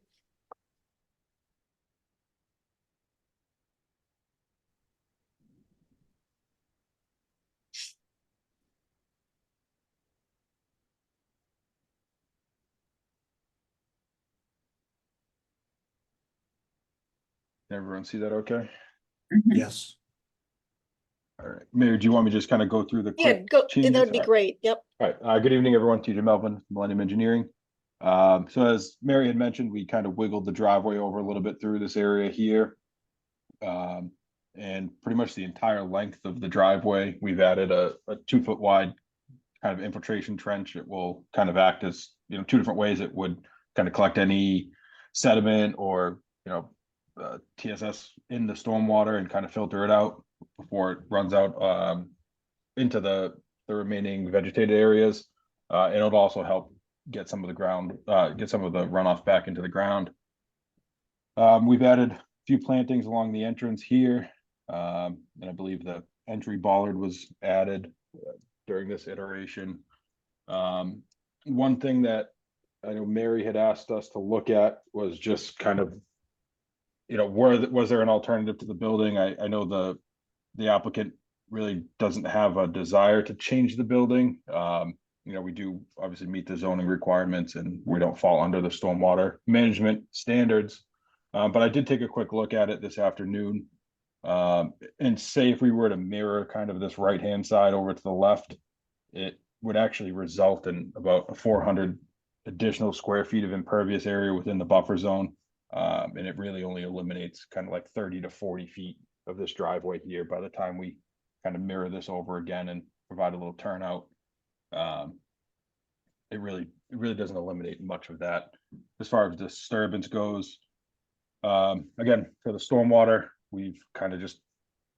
Everyone see that okay? Yes. All right. Mayor, do you want me to just kind of go through the Yeah, quick go. That changes? would be great. Yep. All right. Good evening, everyone. TJ Melvin, Millennium Engineering. So as Mary had mentioned, we kind of wiggled the driveway over a little bit through this area here. And pretty much the entire length of the driveway, we've added a 2-foot wide kind of infiltration trench. It will kind of act as, 2 different ways. It would kind of collect any sediment or, TSS in the stormwater and kind of filter it out before it runs out into the remaining vegetated areas. And it'll also help get some of the runoff back into the ground. We've added a few plantings along the entrance here. And I believe the entry bollard was added during this iteration. One thing that I know Mary had asked us to look at was just kind of, was there an alternative to the building? I know the applicant really doesn't have a desire to change the building. We do obviously meet the zoning requirements and we don't fall under the stormwater management standards. But I did take a quick look at it this afternoon. And say if we were to mirror kind of this right-hand side over to the left, it would actually result in about 400 additional square feet of impervious area within the buffer zone. And it really only eliminates kind of like 30 to 40 feet of this driveway here by the time we kind of mirror this over again and provide a little turnout. It really doesn't eliminate much of that. As far as disturbance goes, again, for the stormwater, we've kind of just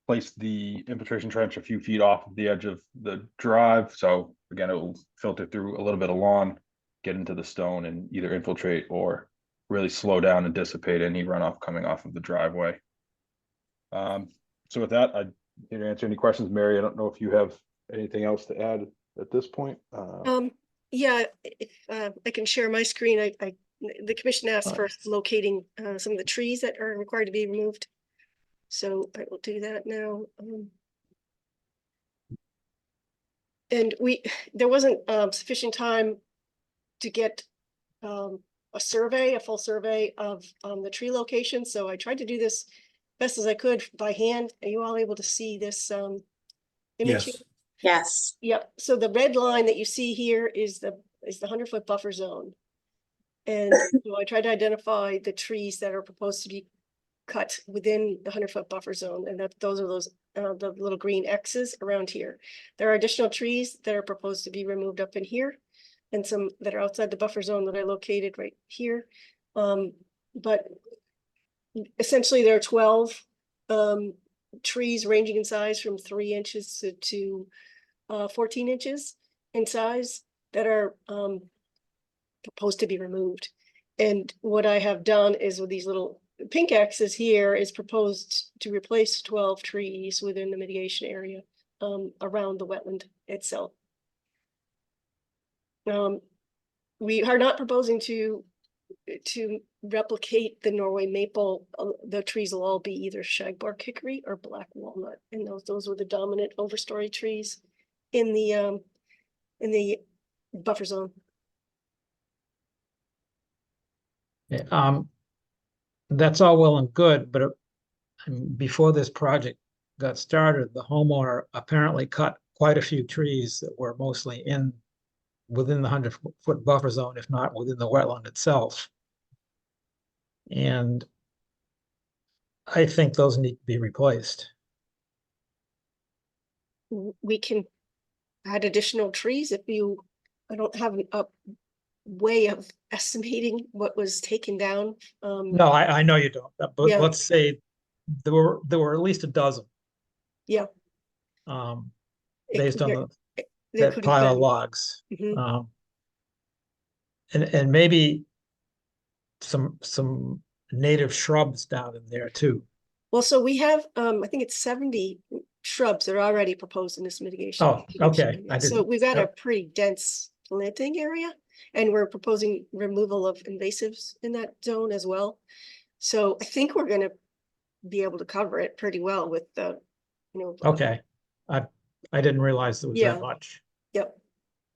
placed the infiltration trench a few feet off of the edge of the drive. So again, it will filter through a little bit of lawn, get into the stone and either infiltrate or really slow down and dissipate any runoff coming off of the driveway. So with that, I'd here to answer any questions. Mary, I don't know if you have anything else to add at this point. Yeah, if I can share my screen. The commission asked for locating some of the trees that are required to be removed. So I will do that now. And there wasn't sufficient time to get a full survey of the tree location. So I tried to do this best as I could by hand. Are you all able to see this image? Yes. Yes. Yep. So the red line that you see here is the 100-foot buffer zone. And so I tried to identify the trees that are proposed to be cut within the 100-foot buffer zone. And those are the little green X's around here. There are additional trees that are proposed to be removed up in here and some that are outside the buffer zone that I located right here. But essentially there are 12 trees ranging in size from 3 inches to 14 inches in size that are proposed to be removed. And what I have done is with these little pink X's here is proposed to replace 12 trees within the mitigation area around the wetland itself. We are not proposing to replicate the Norway maple. The trees will all be either shagbark hickory or black walnut, and those were the dominant overstory trees in the buffer zone. Yeah, that's all well and good, but before this project got started, the homeowner apparently cut quite a few trees that were mostly within the 100-foot buffer zone, if not within the wetland itself. And I think those need to be replaced. We can add additional trees if I don't have a way of estimating what was taken down. No, I know you don't, but Yeah. let's say there were at least a dozen. Yeah. Based on There that could have pile of been. logs. Mhm. And maybe some native shrubs down in there too. Well, so we have, I think it's 70 shrubs that are already proposed in this mitigation. Oh, okay. I So didn't. we've got a pretty dense planting area, and we're proposing removal of invasives in that zone as well. So I think we're going to be able to cover it pretty well with the, Okay. I didn't realize there was Yeah. that much. Yep.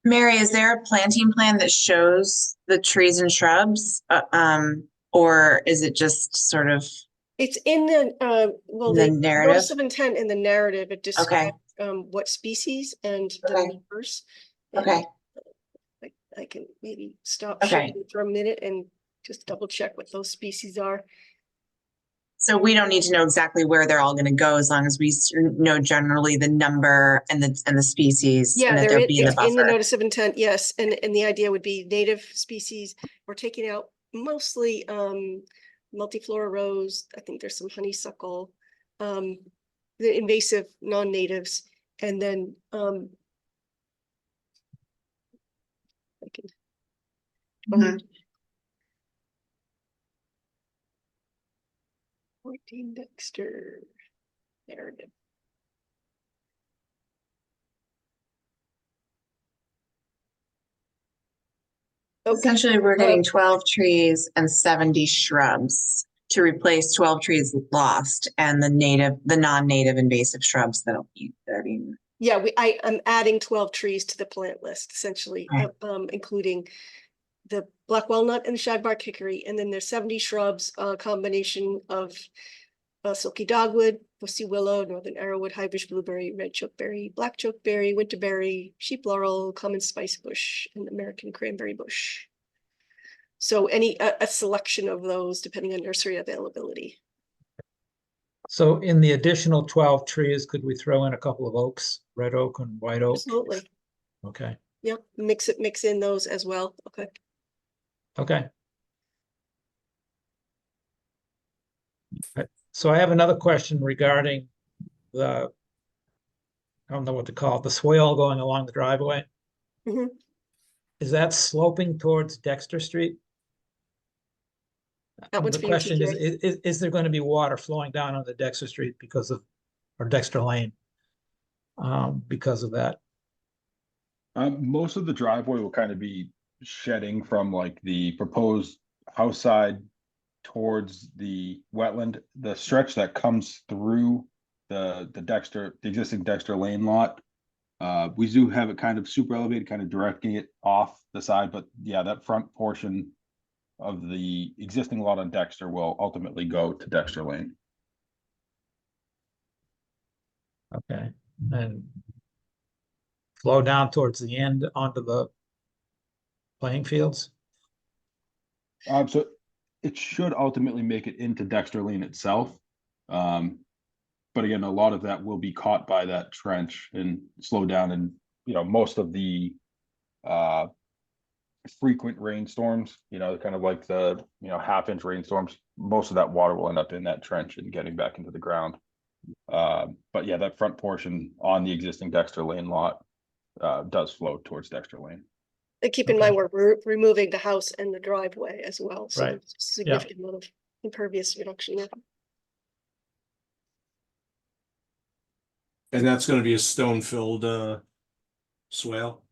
Mary, is there a planting plan that shows the trees and shrubs? Or is it just sort of, It's in the, well, The the narrative? notice of intent in the narrative, it describes what species and the Okay. numbers. Okay. I can maybe stop Okay. sharing for a minute and just double check what those species are. So we don't need to know exactly where they're all going to go as long as we know generally the number and the species Yeah, and that they're they'll be in the it's in the buffer. notice of intent, yes, and the idea would be native species. We're taking out mostly multiflora rose. I think there's some honeysuckle, the invasive non-natives, and then I can Mhm. 14 Dexter narrative. Okay. Essentially, we're getting 12 trees and 70 shrubs to replace 12 trees lost and the non-native invasive shrubs that'll be Yeah, I'm adding 12 trees to the plant list, essentially, Right. including the black walnut and the shagbark hickory, and then there's 70 shrubs, a combination of silky dogwood, pussy willow, northern arrowwood, highbush blueberry, red chokeberry, black chokeberry, winterberry, sheep laurel, common spice bush, and American cranberry bush. So a selection of those depending on nursery availability. So in the additional 12 trees, could we throw in a couple of oaks, red oak and white oak? Absolutely. Okay, Yep, mix in those as well. Okay. okay. So I have another question regarding the, I don't know what to call it, the swale going along the driveway. Mhm. Is that sloping towards Dexter Street? That one's The for you, question is, TJ. is there going to be water flowing down on the Dexter Street because of, or Dexter Lane? Because of that? Most of the driveway will kind of be shedding from like the proposed house side towards the wetland. The stretch that comes through the existing Dexter Lane lot. We do have it kind of super elevated, kind of directing it off the side, but yeah, that front portion of the existing lot on Dexter will ultimately go to Dexter Lane. Okay, and flow down towards the end onto the playing fields? So it should ultimately make it into Dexter Lane itself. But again, a lot of that will be caught by that trench and slow down. And, most of the frequent rainstorms, kind of like the, half-inch rainstorms, most of that water will end up in that trench and getting back into the ground. But yeah, that front portion on the existing Dexter Lane lot does flow towards Dexter Lane. And keep in mind, we're removing the house and the driveway as well. So Right. there's a significant amount of impervious reduction there. And that's gonna be a stone-filled swale.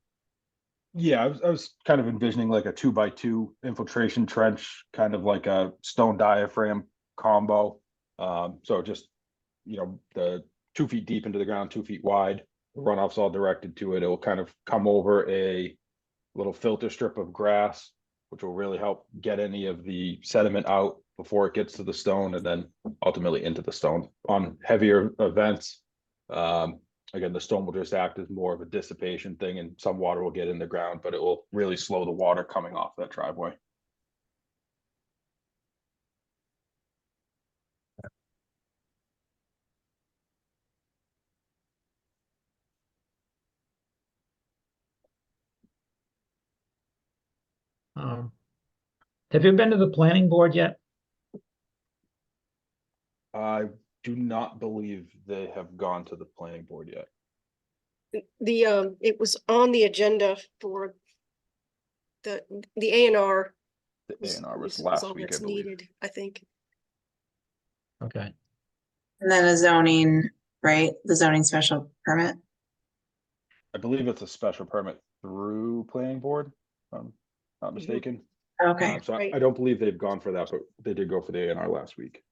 Yeah, I was kind of envisioning like a 2x2 infiltration trench, kind of like a stone diaphragm combo. So just, the 2 feet deep into the ground, 2 feet wide, the runoff's all directed to it. It will kind of come over a little filter strip of grass, which will really help get any of the sediment out before it gets to the stone and then ultimately into the stone. On heavier events, again, the stone will just act as more of a dissipation thing and some water will get in the ground, but it will really slow the water coming off that driveway. Have you been to the planning board yet? I do not believe they have gone to the planning board yet. It was on the agenda for the A&R. The A&R was All last week, I that's believe. needed, I think. Okay, And then a zoning, right? The zoning special permit. I believe it's a special permit through planning board, if I'm not mistaken. Okay. So Right. I don't believe they've gone for that, but they did go for the A&R last week.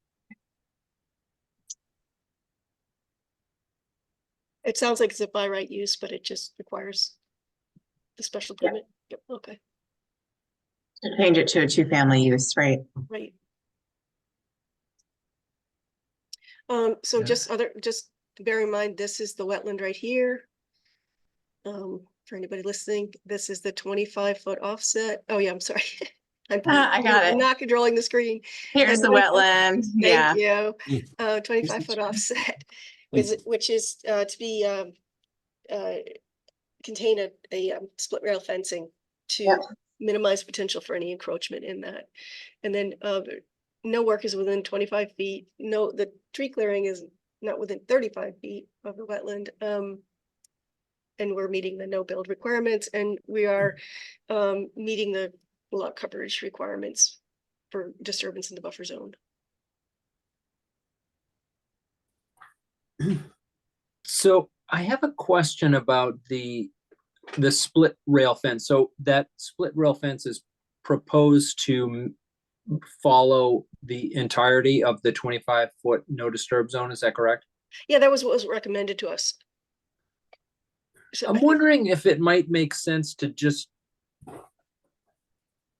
It sounds like it's a by right use, but it just requires the special Yeah. permit. Yep, okay, To change it to a 2-family use, right? right. So Yeah. just bear in mind, this is the wetland right here. for anybody listening, this is the 25-foot offset. Oh yeah, I'm sorry. I'm I got I'm it. not controlling the screen. Here's the 25 wetland. Yeah. Thank you. 25-foot offset, which is to be contain a split rail fencing to Yep. minimize potential for any encroachment in that. And then no work is within 25 feet. No, the tree clearing is not within 35 feet of the wetland. And we're meeting the no build requirements, and we are meeting the lot coverage requirements for disturbance in the buffer zone. So I have a question about the split rail fence. So that split rail fence is proposed to follow the entirety of the 25-foot no disturb zone. Is that correct? Yeah, that was what was recommended to us. So I'm wondering if it might make sense to just,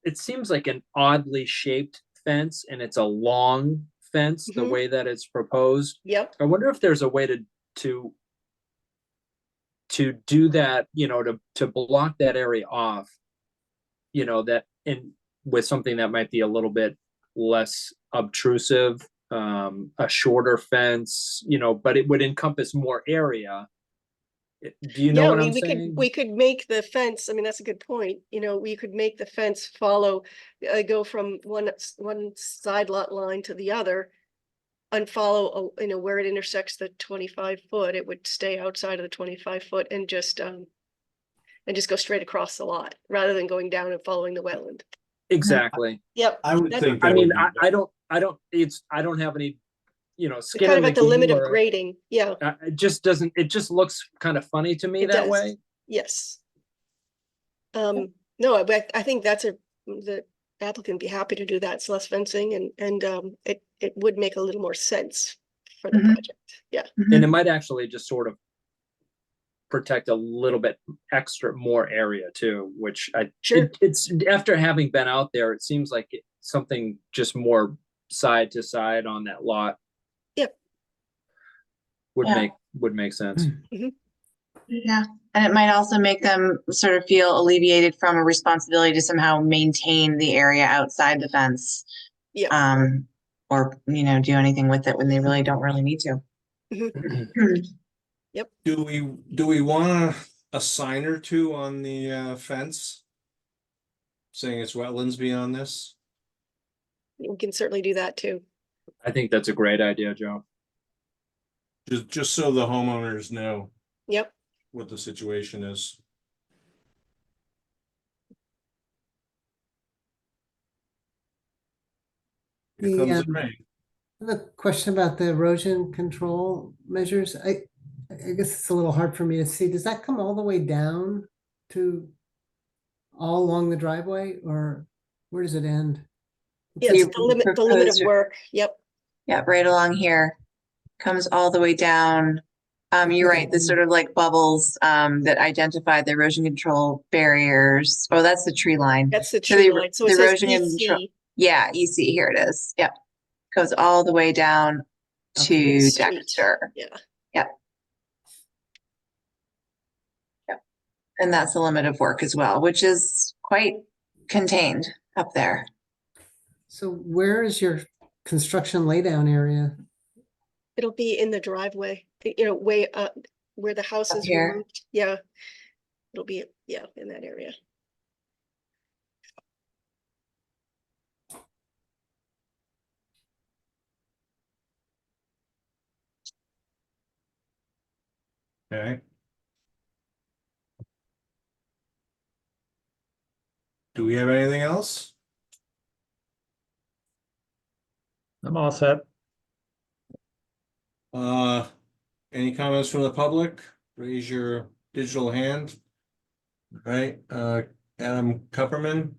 it seems like an oddly shaped fence, and it's a long fence, the way that it's proposed. Yep. I wonder if there's a way to do that, you know, to block that area off, you know, that in with something that might be a little bit less obtrusive, a shorter fence, you know, but it would encompass more area. Do you know what I'm saying? We could make the fence, I mean, that's a good point. You know, we could make the fence follow, go from one side lot line to the other and follow, you know, where it intersects the 25-foot, it would stay outside of the 25-foot and just go straight across the lot rather than going down and following the wetland. Exactly. Yep. I would think. I that mean, would be I don't have any, you know, skin kind in of at the limit game of grading. Yeah. It just looks kind of funny to me It that does. way. Yes. No, but I think the applicant be happy to do that. It's less fencing and it would make a little more sense for the project. Yeah. And it might actually just sort of protect a little bit extra more area too, which it's after having been out there, it seems like something just more side to side on that lot. Yep. Would make sense. Yeah. And it might also make them sort of feel alleviated from a responsibility to somehow maintain the area outside the fence. Yeah. Or, you know, do anything with it when they really don't really need to. Yep. Do we want a sign or two on the fence? Saying it's wetlands beyond this? We can certainly do that too. I think that's a great idea, Joe. Just so the homeowners know. Yep. What the situation is. Here comes the rain. I have a question about the erosion control measures. I guess it's a little hard for me to see. Does that come all the way down to all along the driveway, or where does it end? Yeah, it's the limit of work. Yep. Yeah, right along here. Comes all the way down. You're right, the sort of like bubbles that identify the erosion control barriers. Oh, that's the tree line. That's the tree line. So it says control. Yeah, EC, here it is. Yep. Goes all the way down to Dexter. Yeah. Yep. Yep. And that's the limit of work as well, which is quite contained up there. So where is your construction laydown area? It'll be in the driveway, you know, way up where the house is here. removed. Yeah. It'll be, yeah, in that area. Okay. Do we have anything else? I'm all set. Any comments from the public? Raise your digital hand. All right, Adam Kupperman.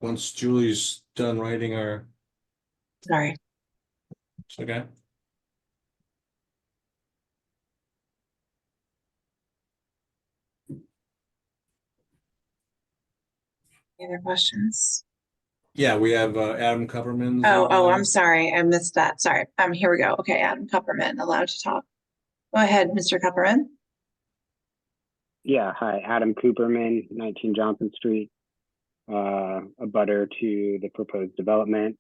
Once Julie's done writing our. Sorry. It's okay. Any other questions? Yeah, we have Adam Kupperman. I'm sorry. I missed that. Sorry. Here we go. Okay, Adam Kupperman, allowed to talk. Go ahead, Mr. Kupperman. Yeah, hi, Adam Cooperman, 19 Johnson Street, a butter to the proposed development.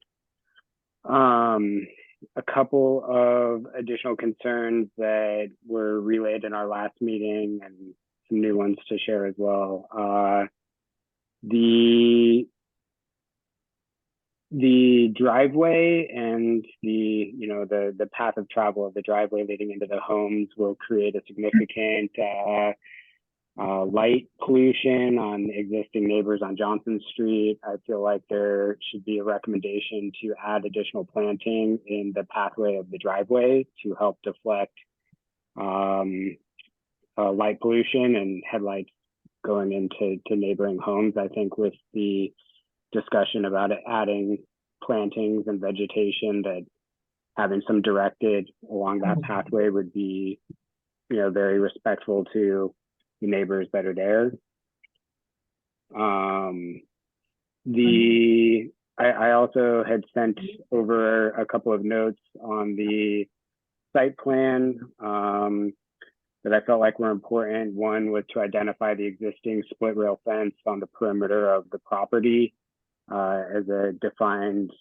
A couple of additional concerns that were relayed in our last meeting and some new ones to share as well. The driveway and the path of travel of the driveway leading into the homes will create a significant light pollution on existing neighbors on Johnson Street. I feel like there should be a recommendation to add additional planting in the pathway of the driveway to help deflect light pollution and headlights going into neighboring homes. I think with the discussion about adding plantings and vegetation, that having some directed along that pathway would be, very respectful to the neighbors that are there. I also had sent over a couple of notes on the site plan that I felt like were important. One was to identify the existing split rail fence on the perimeter of the property as a defined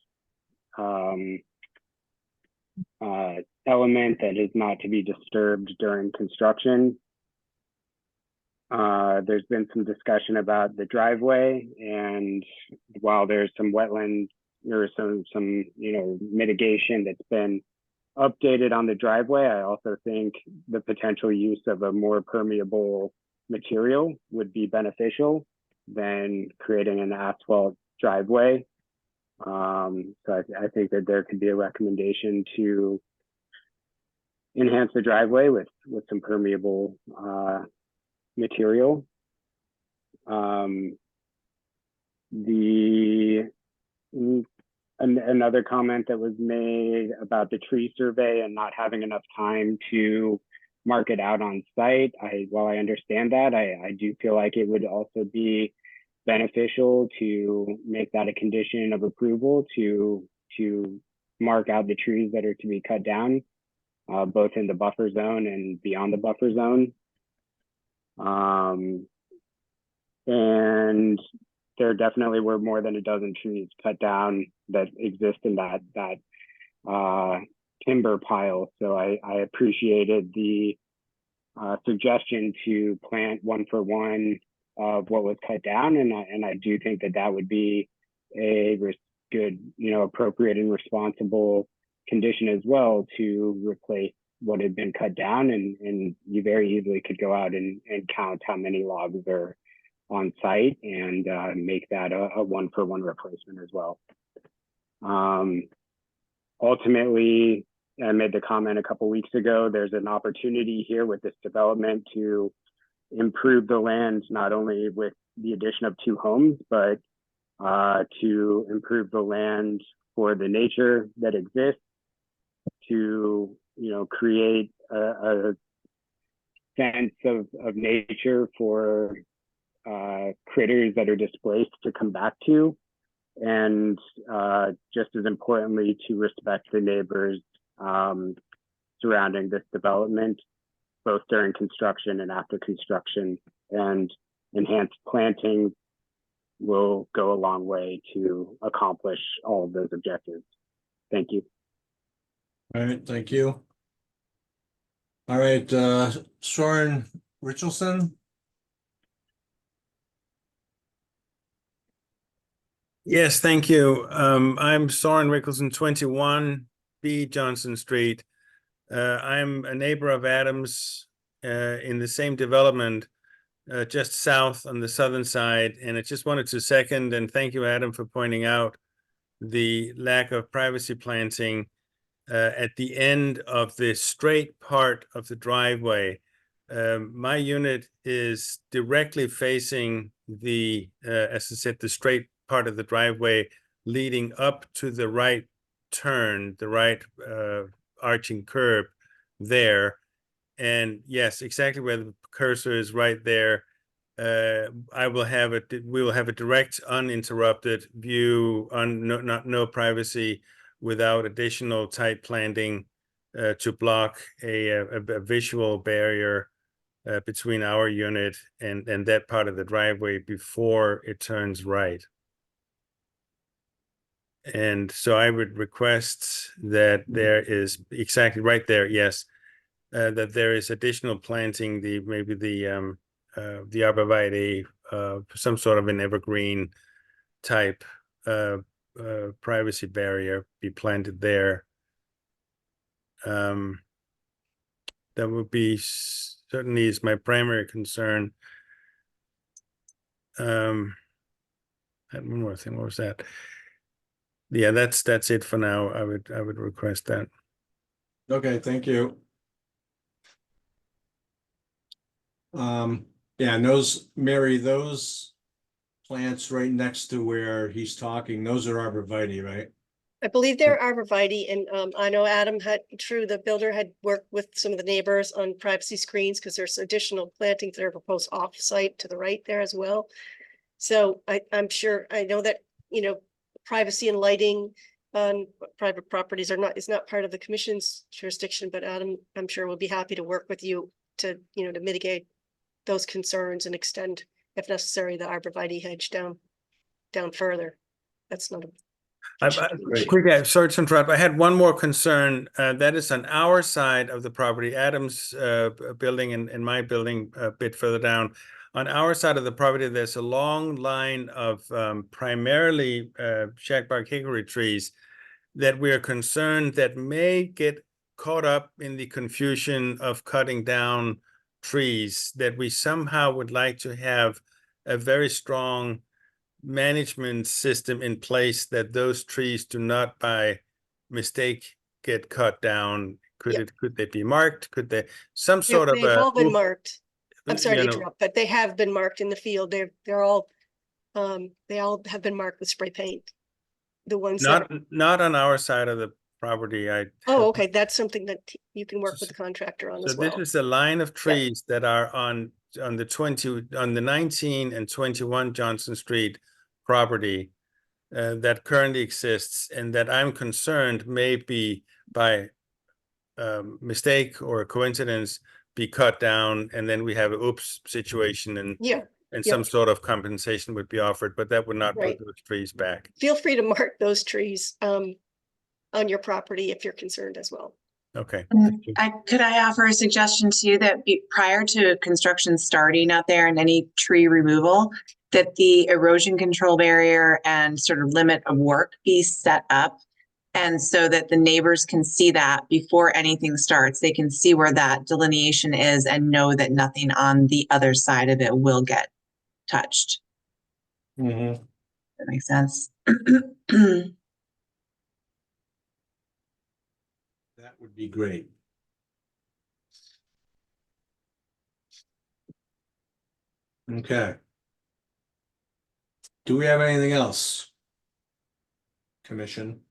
element that is not to be disturbed during construction. There's been some discussion about the driveway, and while there's some wetlands, there's some mitigation that's been updated on the driveway. I also think the potential use of a more permeable material would be beneficial than creating an asphalt driveway. So I think that there could be a recommendation to enhance the driveway with some permeable material. Another comment that was made about the tree survey and not having enough time to mark it out on site. While I understand that, I do feel like it would also be beneficial to make that a condition of approval to mark out the trees that are to be cut down, both in the buffer zone and beyond the buffer zone. And there definitely were more than a dozen trees cut down that exist in that timber pile. So I appreciated the suggestion to plant one for one of what was cut down, and I do think that would be a good, appropriate and responsible condition as well to replace what had been cut down, and you very easily could go out and count how many logs are on site and make that a one-for-one replacement as well. Ultimately, I made the comment a couple weeks ago, there's an opportunity here with this development to improve the land, not only with the addition of 2 homes, but to improve the land for the nature that exists, to create a sense of nature for critters that are displaced to come back to, and just as importantly, to respect the neighbors surrounding this development, both during construction and after construction. And enhanced planting will go a long way to accomplish all of those objectives. Thank you. All right, thank you. All right, Soren Richardson. Yes, thank you. I'm Soren Rickelson, 21 B Johnson Street. I'm a neighbor of Adams in the same development, just south on the southern side. And I just wanted to second and thank you, Adam, for pointing out the lack of privacy planting at the end of the straight part of the driveway. My unit is directly facing the, as I said, the straight part of the driveway leading up to the right turn, the right arching curb there. And yes, exactly where the cursor is right there. We will have a direct uninterrupted view on no privacy without additional tight planting to block a visual barrier between our unit and that part of the driveway before it turns right. And so I would request that there is exactly right there, yes, that there is additional planting, maybe the arborvitae, some sort of an evergreen type privacy barrier be planted there. That would be certainly is my primary concern. And one more thing, what was that? Yeah, that's it for now. I would request that. Okay, thank you. Yeah, and those, Mary, those plants right next to where he's talking, those are arborvitae, right? I believe they're arborvitae, and I know Adam had, the builder had worked with some of the neighbors on privacy screens, because there's additional plantings that are proposed off-site to the right there as well. So I'm sure, I know that, privacy and lighting on private properties is not part of the commission's jurisdiction, but Adam, I'm sure will be happy to work with you to, to mitigate those concerns and extend, if necessary, the arborvitae hedge down further. That's not a Quickly, sorry to interrupt. I had one more concern. That is on our side of the property, Adam's building and my building a bit further down. On our side of the property, there's a long line of primarily shagbark hickory trees that we're concerned that may get caught up in the confusion of cutting down trees, that we somehow would like to have a very strong management system in place that those trees do not by mistake get cut down. Could they be marked? Could they some sort of they've all been marked. I'm sorry to you know, interrupt, but they have been marked in the field. They're all they all have been marked with spray paint. The ones that not on our side of the property. Oh, okay, that's something that you can work with the contractor on So as well. this is a line of trees that are on the 19 and 21 Johnson Street property that currently exists, and that I'm concerned may be by mistake or coincidence be cut down, and then we have an oops situation, and some sort of compensation would be offered, but that would not put those trees back. Feel free to mark those trees on your property if you're concerned as well. Okay. Could I offer a suggestion too, that prior to construction starting out there and any tree removal, that the erosion control barrier and sort of limit of work be set up, and so that the neighbors can see that before anything starts, they can see where that delineation is and know that nothing on the other side of it will get touched. Mm-hmm. That makes sense. That would be great. Okay. Do we have anything else? Commission?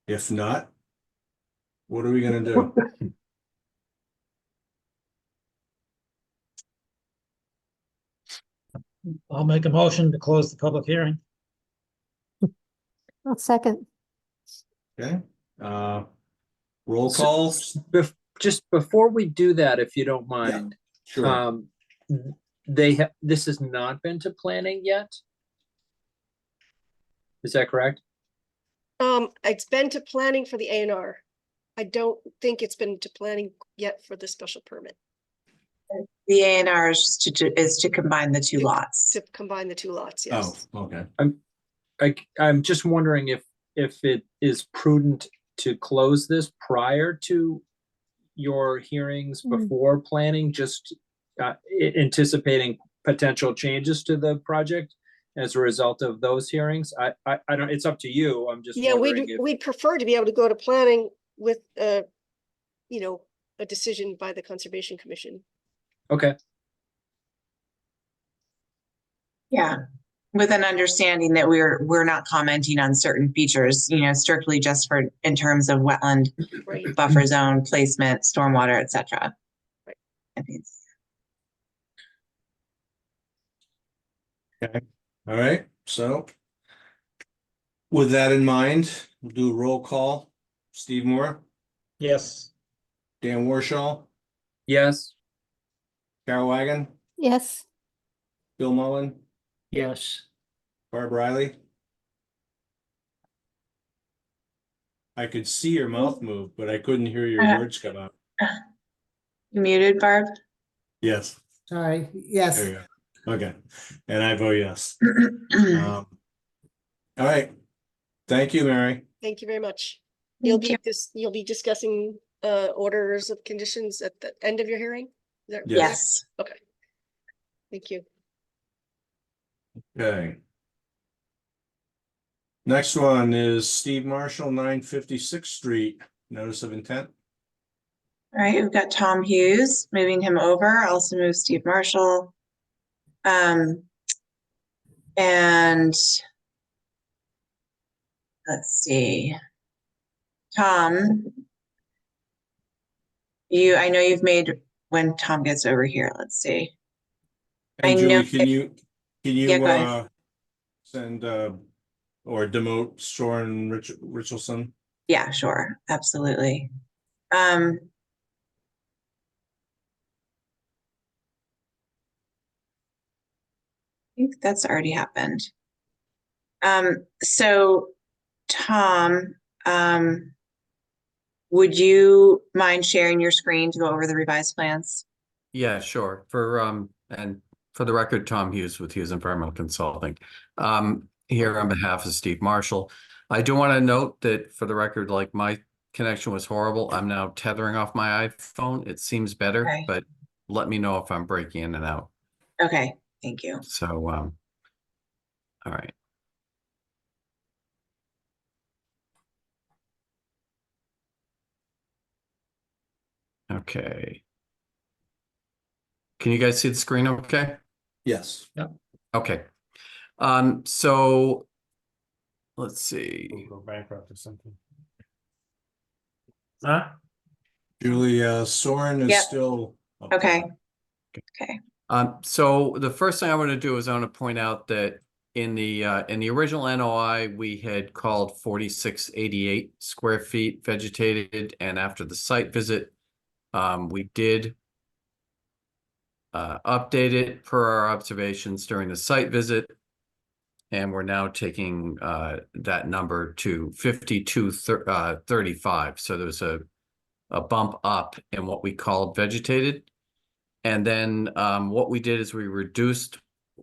If not, what are we gonna do? I'll make a motion to close the public hearing. I'll second. Okay, roll call. Just before we do that, if you don't mind, Sure. this has not been to planning yet. Is that correct? It's been to planning for the A&R. I don't think it's been to planning yet for the special permit. The A&R is to combine the two lots. To combine the two lots, yes. Oh, okay. I'm just wondering if it is prudent to close this prior to your hearings before planning, just anticipating potential changes to the project as a result of those hearings. I don't, it's up to you. I'm just wondering if we'd prefer to be able to go to planning with a decision by the Conservation Commission. Okay. Yeah, with an understanding that we're not commenting on certain features, strictly just for in terms of wetland buffer zone placement, stormwater, etc. Right. I think. Okay. All right. So with that in mind, we'll do a roll call. Steve Moore, Yes. Dan Warshall, Yes. Carol Wagon, Yes, Bill Mullen, Yes. Barb Riley. I could see your mouth move, but I couldn't hear your words come out. You muted, Barb? Yes, Sorry, yes. there you go. Okay, and I vote yes. All right. Thank you, Mary. Thank you very much. Thank you. You'll be discussing orders of conditions at the end of your hearing? Is that correct? Yes. Okay. Thank you. Okay. Next one is Steve Marshall, 956th Street, notice of intent. All right, we've got Tom Hughes, moving him over, also move Steve Marshall. And let's see. Tom, I know you've made, when Tom gets over here, let's see. And I Julie, know can you Yeah, go ahead. send or demote Soren Richardson? Yeah, sure, absolutely. I think that's already happened. So Tom, would you mind sharing your screen to go over the revised plans? Yeah, sure. And for the record, Tom Hughes with Hughes Environmental Consulting. Here on behalf of Steve Marshall. I do want to note that for the record, like my connection was horrible. I'm now tethering off my iPhone. It seems better, Okay. but let me know if I'm breaking in and out. Okay, thank you. So, all right. Okay. Can you guys see the screen okay? Yes. Yep. Okay. So let's see. We'll go bankrupt or something. Huh? Julie, Soren is Yep. still up Okay. there. Okay. So the first thing I want to do is I want to point out that in the original NOI, we had called 4688 square feet vegetated, and after the site visit, we did update it per our observations during the site visit, and we're now taking that number to 5235. So there's a bump up in what we called vegetated. And then what we did is we reduced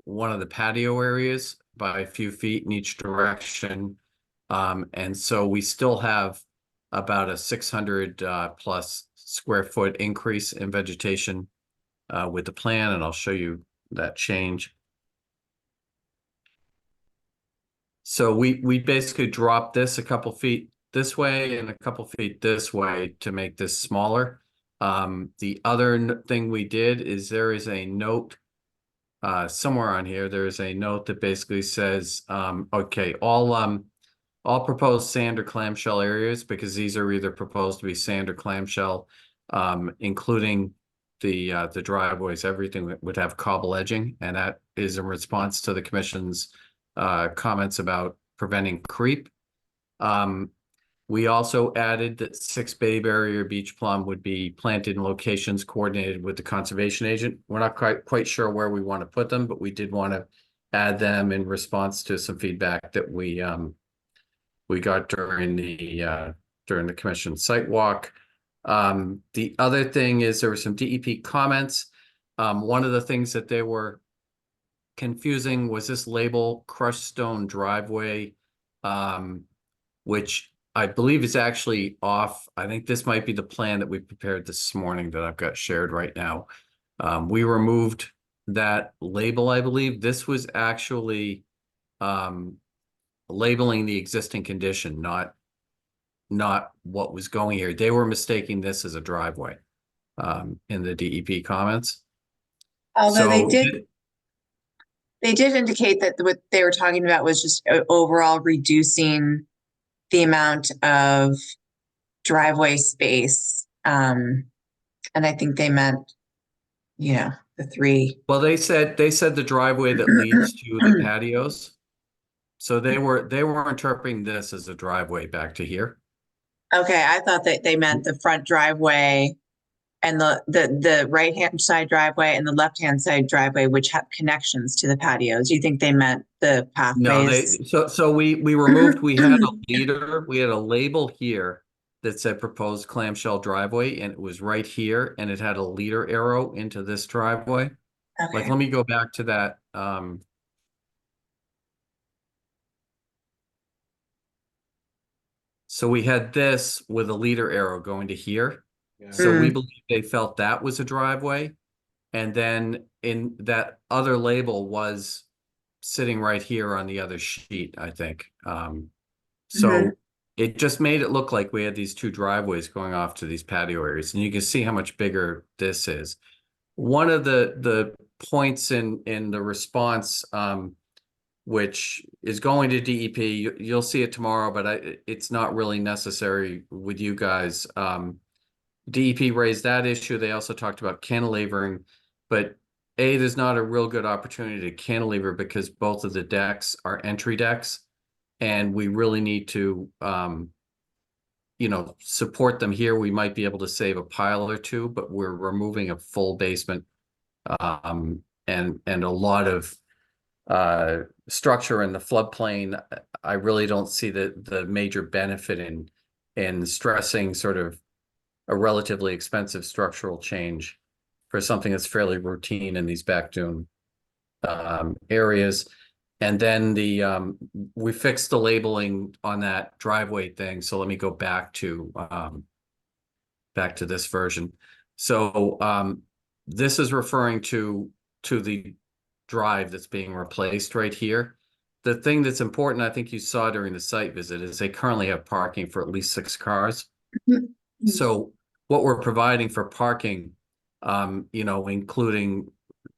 one of the patio areas by a few feet in each direction. And so we still have about a 600 plus square foot increase in vegetation with the plan, and I'll show you that change. So we basically dropped this a couple feet this way and a couple feet this way to make this smaller. The other thing we did is there is a note somewhere on here. There is a note that basically says, okay, all proposed sand or clamshell areas, because these are either proposed to be sand or clamshell, including the driveways, everything that would have cobble edging, and that is in response to the commission's comments about preventing creep. We also added that 6 Bay Barrier beach plum would be planted in locations coordinated with the conservation agent. We're not quite sure where we want to put them, but we did want to add them in response to some feedback that we got during the commission site walk. The other thing is there were some DEP comments. One of the things that they were confusing was this label crushed stone driveway, which I believe is actually off. I think this might be the plan that we prepared this morning that I've got shared right now. We removed that label, I believe. This was actually labeling the existing condition, not what was going here. They were mistaking this as a driveway in the DEP comments. Although So they did indicate that what they were talking about was just overall reducing the amount of driveway space. And I think they meant, the 3. Well, they said the driveway that leads to the patios. So they were interpreting this as a driveway back to here. Okay, I thought that they meant the front driveway and the right-hand side driveway and the left-hand side driveway, which have connections to the patios. Do you think they meant the No, pathways? so we removed, we had a leader, we had a label here that said proposed clamshell driveway, and it was right here, and it had a leader arrow into this driveway. Like, Okay. let me go back to that. So we had this with a leader arrow going to here. So we believe they felt that was a driveway. And then in that other label was sitting right here on the other sheet, I think. So it just made it look like we had these two driveways going off to these patio areas, and you can see how much bigger this is. One of the points in the response, which is going to DEP, you'll see it tomorrow, but it's not really necessary with you guys. DEP raised that issue. They also talked about cantilevering, but there's not a real good opportunity to cantilever because both of the decks are entry decks, and we really need to, support them here. We might be able to save a pile or two, but we're removing a full basement, and a lot of structure in the floodplain. I really don't see the major benefit in stressing sort of a relatively expensive structural change for something that's fairly routine in these back dune areas. And then we fixed the labeling on that driveway thing. So let me go back to this version. So this is referring to the drive that's being replaced right here. The thing that's important, I think you saw during the site visit, is they currently have parking for at least 6 cars. So what we're providing for parking, including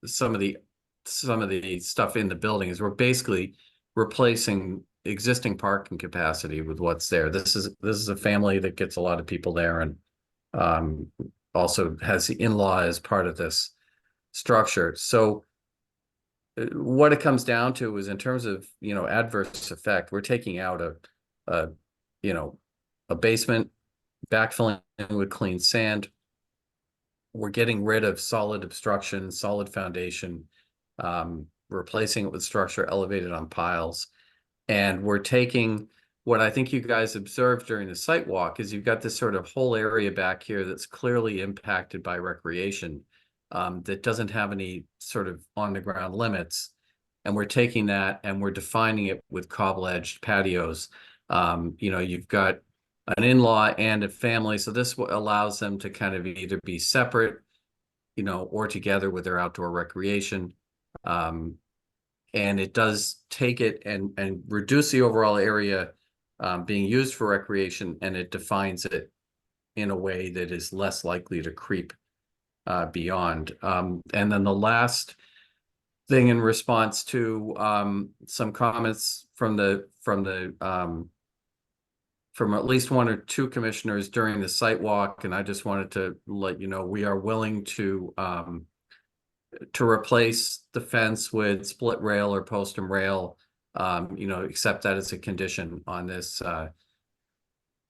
some of the stuff in the building, is we're basically replacing existing parking capacity with what's there. This is a family that gets a lot of people there, and also has the in-law as part of this structure. So what it comes down to is, in terms of adverse effect, we're taking out a basement, backfilling with clean sand. We're getting rid of solid obstruction, solid foundation, replacing it with structure elevated on piles. And we're taking what I think you guys observed during the site walk is you've got this sort of whole area back here that's clearly impacted by recreation, that doesn't have any sort of on the ground limits. And we're taking that and we're defining it with cobble edged patios. You've got an in-law and a family. So this allows them to kind of either be separate, or together with their outdoor recreation. And it does take it and reduce the overall area being used for recreation, and it defines it in a way that is less likely to creep beyond. And then the last thing, in response to some comments from at least 1 or 2 commissioners during the site walk, and I just wanted to let you know we are willing to replace the fence with split rail or post and rail, accept that as a condition on this. I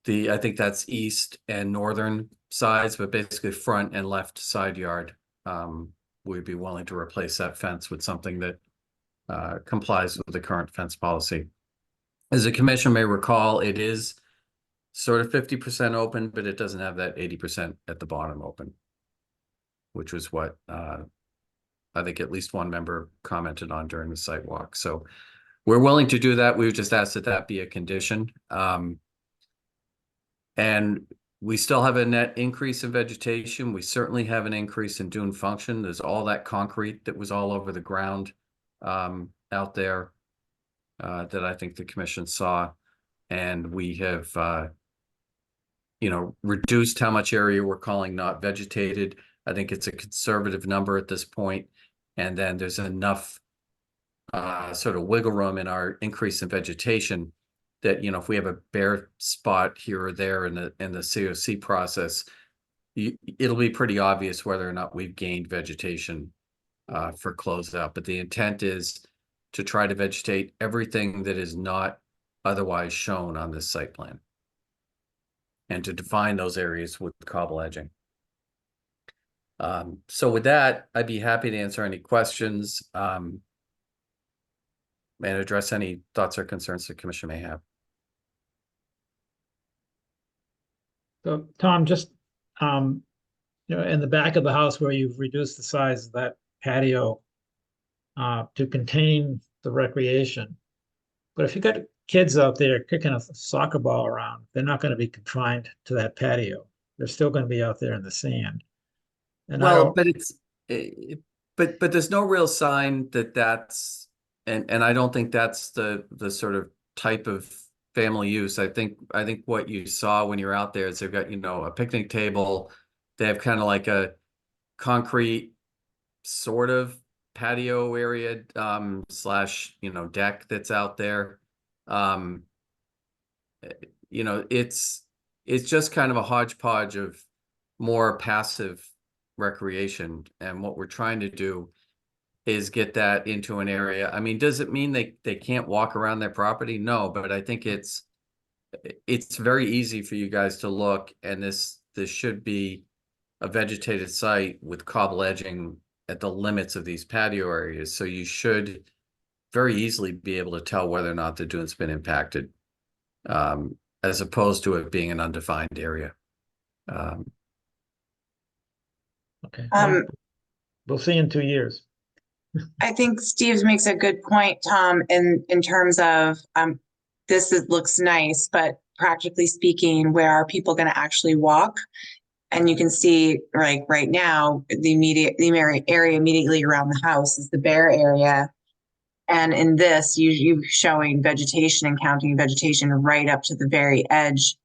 think that's east and northern sides, but basically front and left side yard. We'd be willing to replace that fence with something that complies with the current fence policy. As the commission may recall, it is sort of 50% open, but it doesn't have that 80% at the bottom open, which was what I think at least one member commented on during the site walk. So we're willing to do that. We've just asked that be a condition. And we still have a net increase in vegetation. We certainly have an increase in dune function. There's all that concrete that was all over the ground out there that I think the commission saw. And we have, reduced how much area we're calling not vegetated. I think it's a conservative number at this point. And then there's enough sort of wiggle room in our increase in vegetation that, if we have a bare spot here or there in the COC process, it'll be pretty obvious whether or not we've gained vegetation for closeout. But the intent is to try to vegetate everything that is not otherwise shown on this site plan. and to define those areas with cobble edging. So with that, I'd be happy to answer any questions and address any thoughts or concerns the commission may have. So Tom, just, in the back of the house where you've reduced the size of that patio to contain the recreation. But if you got kids out there kicking a soccer ball around, they're not going to be confined to that patio. They're still going to be out there in the sand. And Well, but it's, but there's no real sign that that's, and I don't think that's the sort of type of family use. I think what you saw when you're out there is they've got, a picnic table. They have kind of like a concrete sort of patio area, slash, deck that's out there. It's just kind of a hodgepodge of more passive recreation. And what we're trying to do is get that into an area. I mean, does it mean they can't walk around their property? No, but I think it's very easy for you guys to look, and this should be a vegetated site with cobble edging at the limits of these patio areas. So you should very easily be able to tell whether or not the dune's been impacted, as opposed to it being an undefined area. Okay. We'll see in 2 years. I think Steve makes a good point, Tom, in terms of looks nice, but practically speaking, where are people going to actually walk? And you can see, like right now, the area immediately around the house is the bare area. And in this, you showing vegetation and counting vegetation right up to the very edge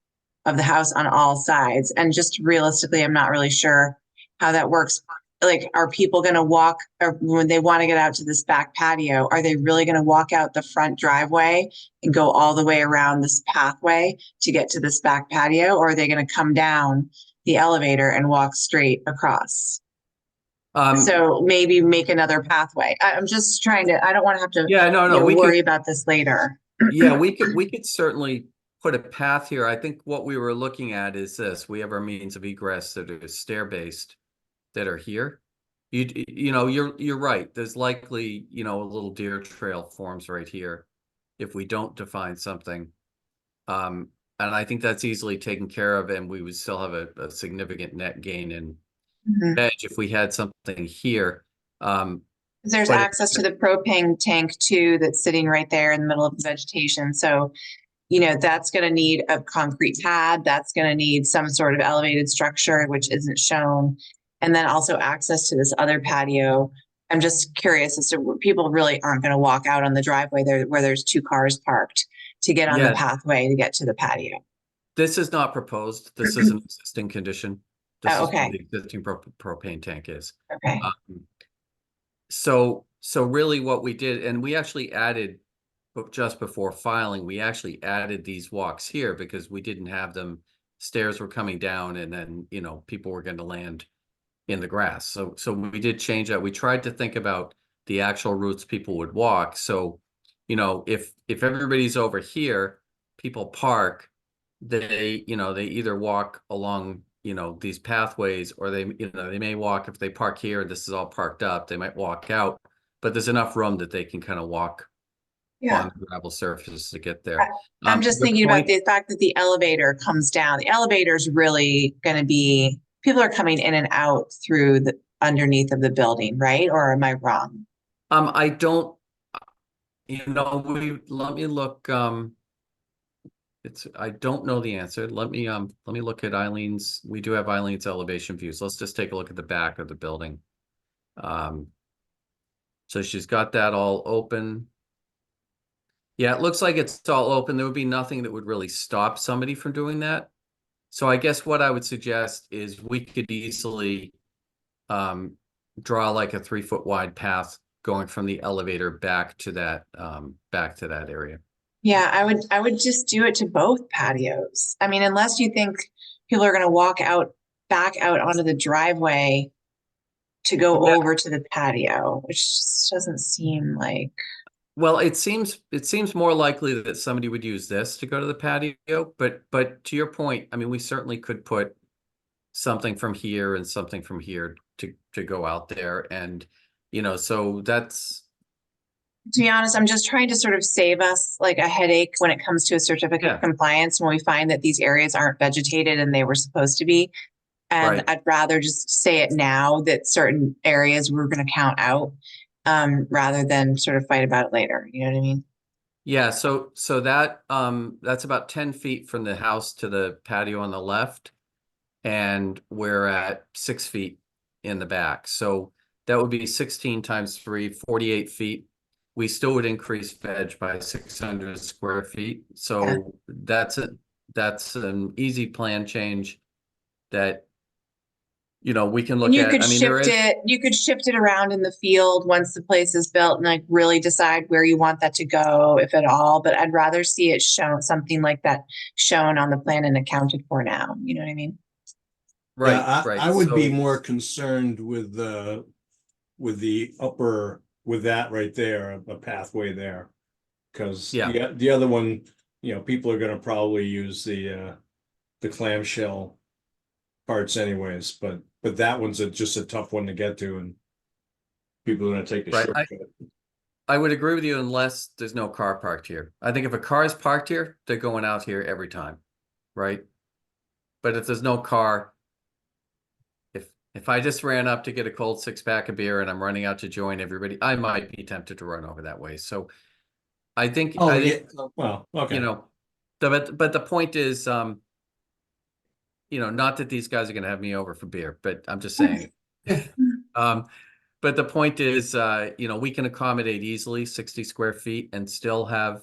of the house on all sides. And just realistically, I'm not really sure how that works. Like, are people going to walk, or when they want to get out to this back patio, are they really going to walk out the front driveway and go all the way around this pathway to get to this back patio? Or are they going to come down the elevator and walk straight across? So maybe make another pathway. I'm just trying to, I don't want to have to worry about this later. Yeah, we could certainly put a path here. I think what we were looking at is this: we have our means of egress that are stair-based that are here. You're right. There's likely, a little deer trail forms right here if we don't define something. And I think that's easily taken care of, and we would still have a significant net gain in edge if we had something here. There's access to the propane tank too that's sitting right there in the middle of the vegetation. So, that's going to need a concrete pad. That's going to need some sort of elevated structure, which isn't shown. And then also access to this other patio. I'm just curious as to people really aren't going to walk out on the driveway there where there's 2 cars parked to get on the pathway to get to the patio. This is not proposed. This is an existing condition. This is what the existing propane tank is. Okay. So really what we did, and we actually added, just before filing, we actually added these walks here because we didn't have them. Stairs were coming down, and then, people were going to land in the grass. So we did change that. We tried to think about the actual routes people would walk. So, if everybody's over here, people park, they either walk along, these pathways, or they may walk, if they park here, this is all parked up, they might walk out, but there's enough room that they can kind of walk on the gravel surfaces to get there. I'm just thinking about the fact that the elevator comes down. The elevator is really going to be, people are coming in and out through the underneath of the building, right? Or am I wrong? I don't, let me look, I don't know the answer. Let me look at Eileen's. We do have Eileen's elevation views. Let's just take a look at the back of the building. So she's got that all open. Yeah, it looks like it's all open. There would be nothing that would really stop somebody from doing that. So I guess what I would suggest is we could easily draw like a 3-foot wide path going from the elevator back to that area. Yeah, I would just do it to both patios. I mean, unless you think people are going to walk back out onto the driveway to go over to the patio, which just doesn't seem like. Well, it seems more likely that somebody would use this to go to the patio, but to your point, I mean, we certainly could put something from here and something from here to go out there, and so that's. To be honest, I'm just trying to sort of save us like a headache when it comes to a certificate of compliance when we find that these areas aren't vegetated and they were supposed to be. And Right. I'd rather just say it now that certain areas we're going to count out, rather than sort of fight about it later. You know what I mean? Yeah, so that that's about 10 feet from the house to the patio on the left, and we're at 6 feet in the back. So that would be 16 times 3, 48 feet. We still would increase veg by 600 square feet. So that's an easy plan change that we can look And you at. could I mean, there shift is. it, you could shift it around in the field once the place is built and like really decide where you want that to go, if at all. But I'd rather see it shown, something like that shown on the plan and accounted for now. You know what I mean? Right, Yeah, right. I would be So- more concerned with the upper, with that right there, a pathway there. Cause Yeah. the other one, people are gonna probably use the clamshell parts anyways, but that one's just a tough one to get to, and people are gonna take the Right. shortcut. I would agree with you unless there's no car parked here. I think if a car is parked here, they're going out here every time, right? But if there's no car, if I just ran up to get a cold 6-pack of beer and I'm running out to join everybody, I might be tempted to run over that way. So I think Well, okay. but the point is, not that these guys are going to have me over for beer, but I'm just saying. But the point is, we can accommodate easily 60 square feet and still have,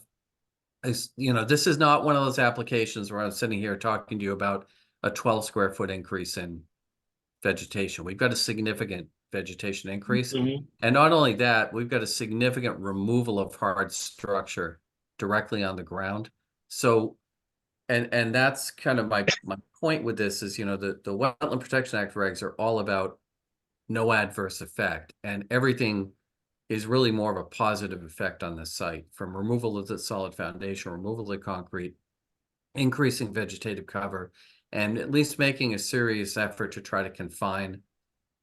this is not one of those applications where I'm sitting here talking to you about a 12 square foot increase in vegetation. We've got a significant vegetation increase. Mhm. And not only that, we've got a significant removal of hard structure directly on the ground. So, and that's kind of my point with this is, the Wetland Protection Act regs are all about no adverse effect, and everything is really more of a positive effect on the site, from removal of the solid foundation, removal of the concrete, increasing vegetative cover, and at least making a serious effort to try to confine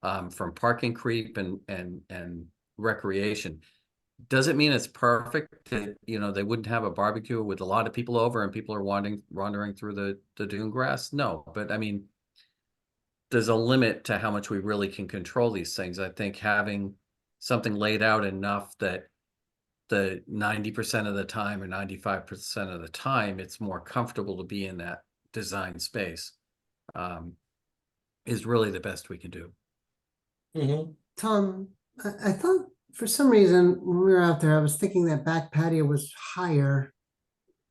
from parking creep and recreation. Does it mean it's perfect that they wouldn't have a barbecue with a lot of people over and people are wandering through the dune grass? No, but I mean, there's a limit to how much we really can control these things. I think having something laid out enough that the 90% of the time or 95% of the time it's more comfortable to be in that design space is really the best we can do. Mm-hmm. Tom, I thought for some reason when we were out there, I was thinking that back patio was higher,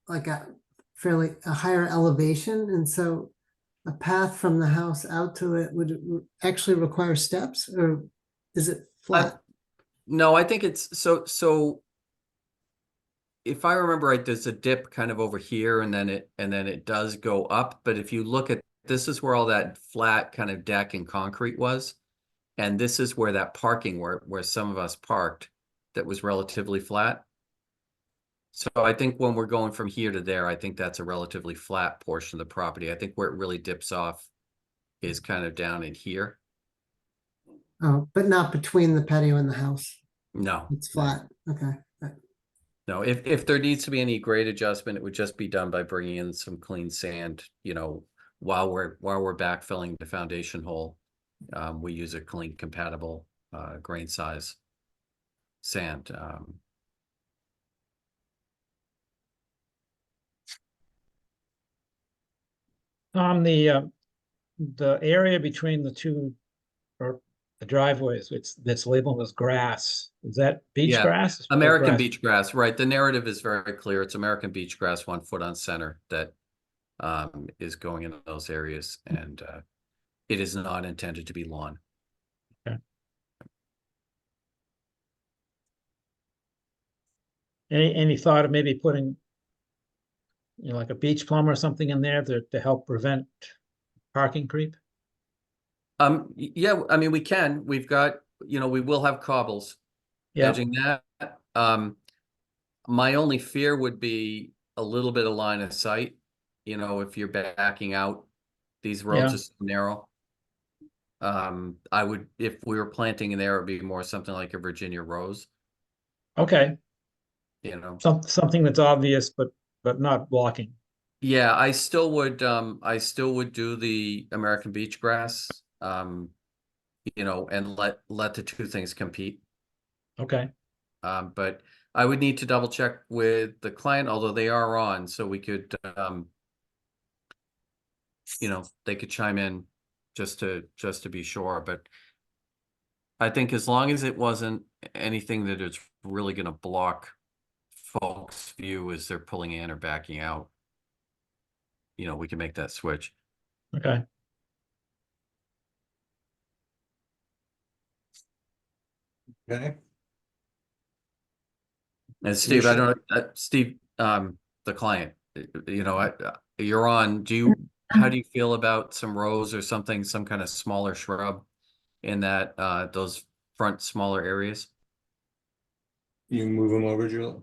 like a higher elevation. And so a path from the house out to it would actually require steps, or is it flat? No, I think it's so if I remember right, there's a dip kind of over here and then it does go up. But if you look at, this is where all that flat kind of deck and concrete was. And this is where that parking where some of us parked that was relatively flat. So I think when we're going from here to there, I think that's a relatively flat portion of the property. I think where it really dips off is kind of down in here. Oh, but not between the patio and the house. No. It's flat. Okay. No, if there needs to be any grade adjustment, it would just be done by bringing in some clean sand, while we're backfilling the foundation hole. We use a clean compatible grain size sand. On the area between the two, or the driveways, that's labeled as grass, is that beach grass? or American grass? beach grass, right? The narrative is very clear. It's American beach grass, 1 foot on center, that is going in those areas, and it is not intended to be lawn. Okay. Any thought of maybe putting, like a beach plum or something in there to help prevent parking creep? Yeah, I mean, we can. We've got, we will have cobbles Yeah. edging that. My only fear would be a little bit of line of sight, you know, if you're backing out, these roads Yeah. are so narrow. I would, if we were planting in there, it'd be more something like a Virginia rose, Okay, you know. something that's obvious, but not blocking. Yeah, I still would do the American beach grass, you know, and let the two things compete. Okay, But I would need to double check with the client, although they are on, so we could, you know, they could chime in just to be sure, but I think as long as it wasn't anything that is really gonna block folks' view as they're pulling in or backing out, you know, we can make that switch. okay. Okay. And Steve, I don't know, Steve, the client, you know, you're on, how do you feel about some rose or something, some kind of smaller shrub in that, those front smaller areas? You move him over, Julie?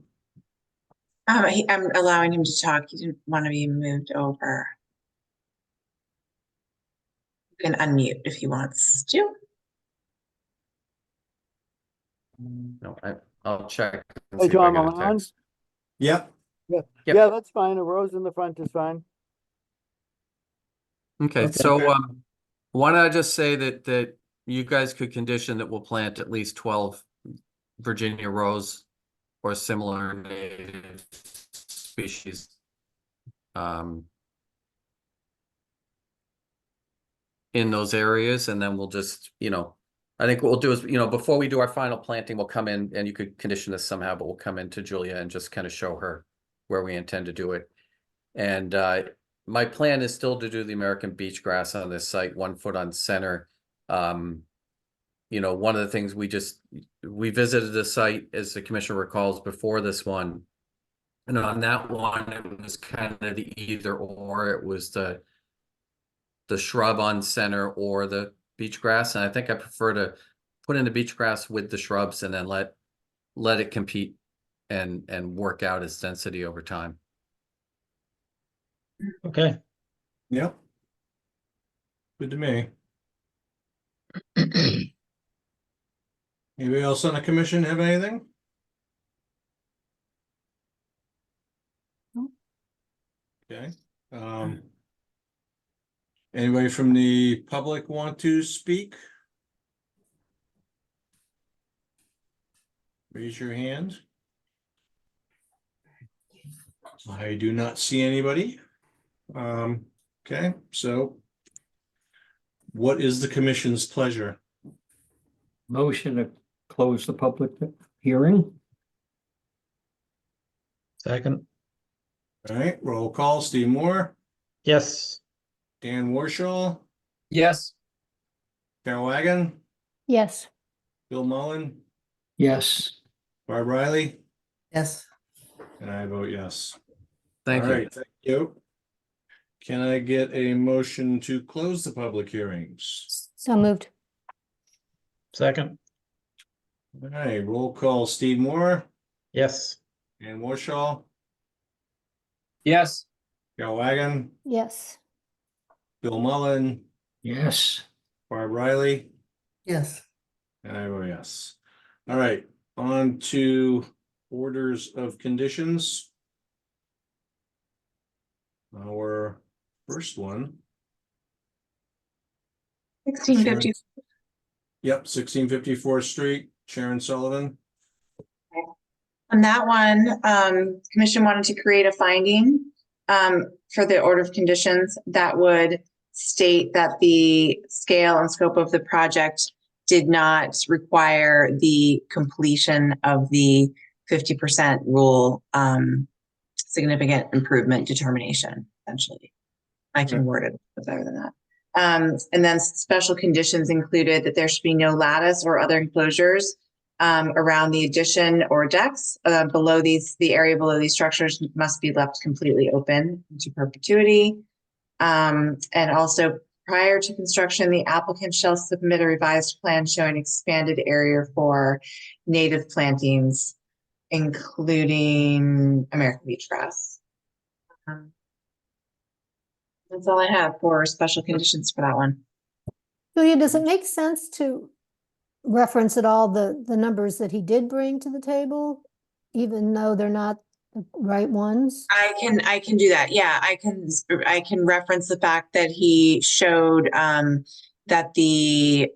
I'm allowing him to talk. He didn't want to be moved over. You can unmute if he wants to. No, I'll check. and Hey, see if I Tom, get a am I on? text. Yep. Yeah, Yep. yeah, that's fine. A rose in the front is fine. Okay, Okay. so, why don't I just say that you guys could condition that we'll plant at least 12 Virginia rose or similar native species. In those areas, and then we'll just, you know, I think what we'll do is, you know, before we do our final planting, we'll come in, and you could condition this somehow, but we'll come into Julia and just kind of show her where we intend to do it. And my plan is still to do the American beach grass on this site, 1 foot on center. You know, one of the things we visited the site, as the commissioner recalls, before this one. And on that one, it was kind of the either or. It was the shrub on center or the beach grass. And I think I prefer to put in the beach grass with the shrubs and then let it compete and work out its density over time. Okay. Yep. Good to me. Anybody else on the commission have anything? Okay. Anybody from the public want to speak? Raise your hand. I do not see anybody. Okay, so what is the commission's pleasure? Motion to close the public hearing. Second, All right, roll call. Steve Moore, yes. Dan Warshall, Yes. Carol Wagon, Yes. Bill Mullen, Yes. Barb Riley, Yes. and I vote yes. Thank All you. right, thank you. Can I get a motion to close the public hearings? So moved. Second, All right, roll call. Steve Moore, yes. Dan Warshall, Yes. Carol Wagon, Yes. Bill Mullen, Yes. Barb Riley, Yes. and I vote yes. All right, on to orders of conditions. Our first one. 1650. Yep, 1654 Street, Sharon Sullivan. On that one, commission wanted to create a finding for the order of conditions that would state that the scale and scope of the project did not require the completion of the 50% rule significant improvement determination, essentially. I can word it better than that. And then special conditions included that there should be no lattice or other enclosures around the addition or decks below these. The area below these structures must be left completely open into perpetuity. And also, prior to construction, the applicant shall submit a revised plan showing expanded area for native plantings including American beach grass. That's all I have for special conditions for that one. Julia, does it make sense to reference at all the numbers that he did bring to the table, even though they're not the right ones? I can do that. Yeah, I can reference the fact that he showed that the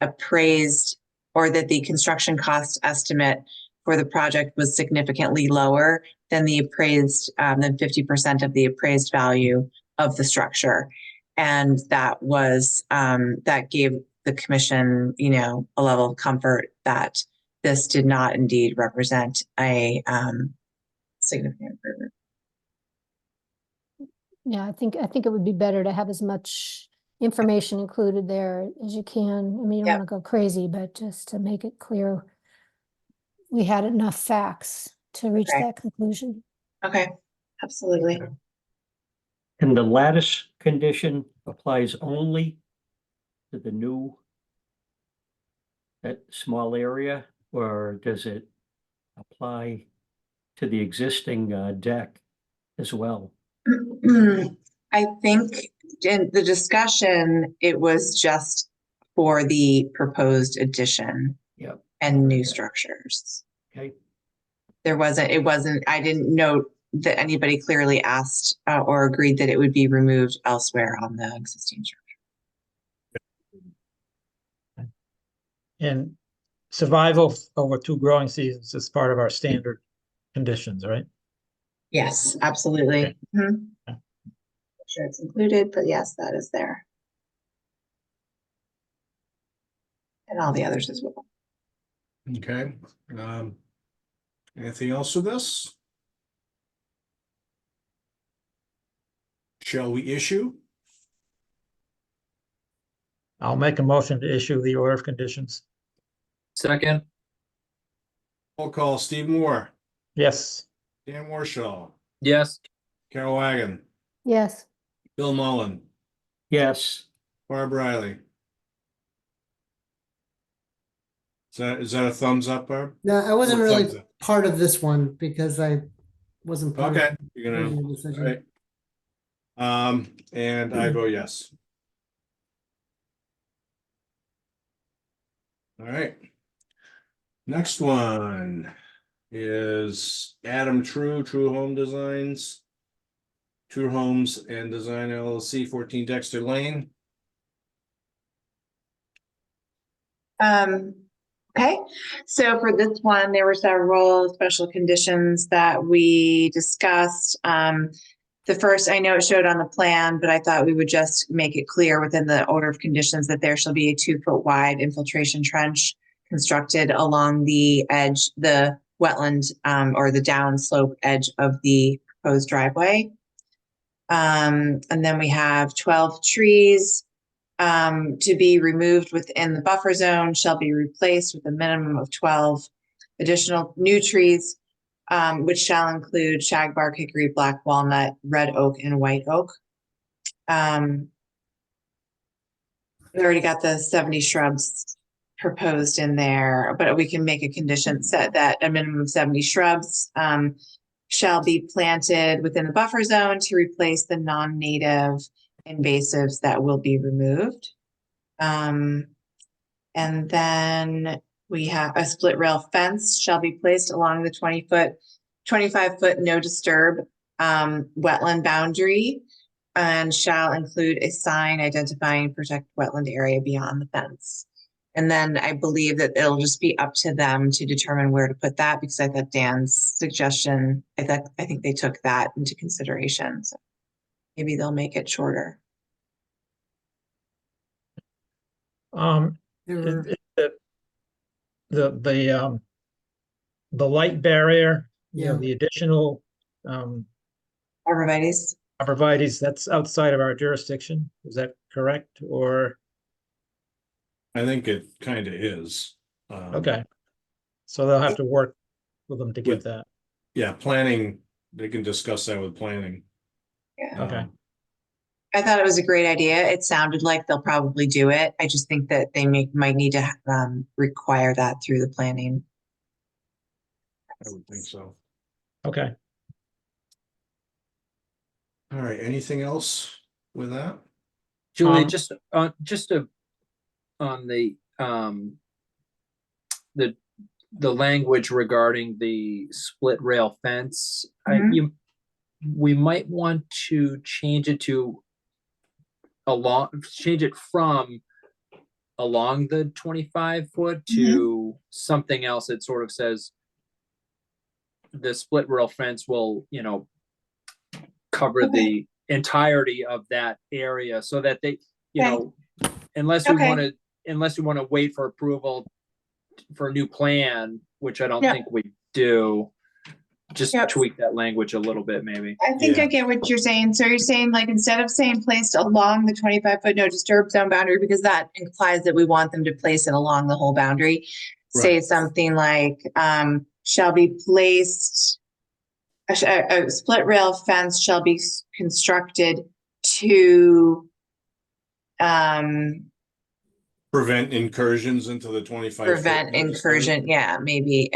appraised, or that the construction cost estimate for the project was significantly lower than the appraised, than 50% of the appraised value of the structure. And that was, that gave the commission, you know, a level of comfort that this did not indeed represent a significant improvement. Yeah, I think it would be better to have as much information included there as you can. I mean, you don't want to go crazy, but just to make it clear we had enough facts to reach that conclusion. Okay, absolutely. And the lattice condition applies only to the new, that small area, or does it apply to the existing deck as well? I think in the discussion, it was just for the proposed addition and new structures. Okay. It wasn't, I didn't note that anybody clearly asked or agreed that it would be removed elsewhere on the existing structure. And survival over 2 growing seasons is part of our standard conditions, right? Yes, absolutely. Okay. I'm sure it's included, but yes, that is there. And all the others as well. Okay. Anything else with this? Shall we issue? I'll make a motion to issue the order of conditions. Second. Roll call, Steve Moore, Yes. Dan Warshaw, Yes. Carol Wagon, Yes. Bill Mullen, Yes. Barb Riley. Is that a thumbs up, Barb? No, I wasn't Or really thumbs up? part of this one because I wasn't part Okay, of you're the gonna, original all decision. right. And I vote yes. All right. Next one is Adam True Home Designs, True Homes and Design LLC, 14 Dexter Lane. Okay, so for this one, there were several special conditions that we discussed. The first, I know it showed on the plan, but I thought we would just make it clear within the order of conditions that there shall be a 2-foot wide infiltration trench constructed along the edge, the wetland, or the downslope edge of the proposed driveway. And then we have 12 trees to be removed within the buffer zone shall be replaced with a minimum of 12 additional new trees, which shall include shagbark, hickory, black walnut, red oak, and white oak. We already got the 70 shrubs proposed in there, but we can make a condition set that a minimum of 70 shrubs shall be planted within the buffer zone to replace the non-native invasives that will be removed. And then we have a split rail fence shall be placed along the 25-foot no disturb wetland boundary, and shall include a sign identifying protected wetland area beyond the fence. And then I believe that it'll just be up to them to determine where to put that, because I thought Dan's suggestion, I think they took that into consideration. So maybe they'll make it shorter. The light barrier, you know, Yeah. the additional Arborvitaes. arborvitaes, that's outside of our jurisdiction. Is that correct? Or I think it kind of is. okay, so they'll have to work with them to get that. Yeah, planning, they can discuss that with planning. Yeah. Okay. I thought it was a great idea. It sounded like they'll probably do it. I just think that they might need to require that through the planning I would think so. Okay. All right, anything else with that? Julie, Um, just on the language regarding the split rail fence, we might want to change it from along the 25-foot to something else that sort of says the split rail fence will, cover the entirety of that area, so that they, unless we want to wait for approval for a new plan, which I don't think we do, just tweak that language a little bit, maybe. I think I get what you're saying. So you're saying, like, instead of saying placed along the 25-foot no disturb zone boundary, because that implies that we want them to place it along the whole boundary, say something like, shall be placed, a split rail fence shall be constructed to Prevent incursions into the 25. prevent incursion. Yeah, maybe.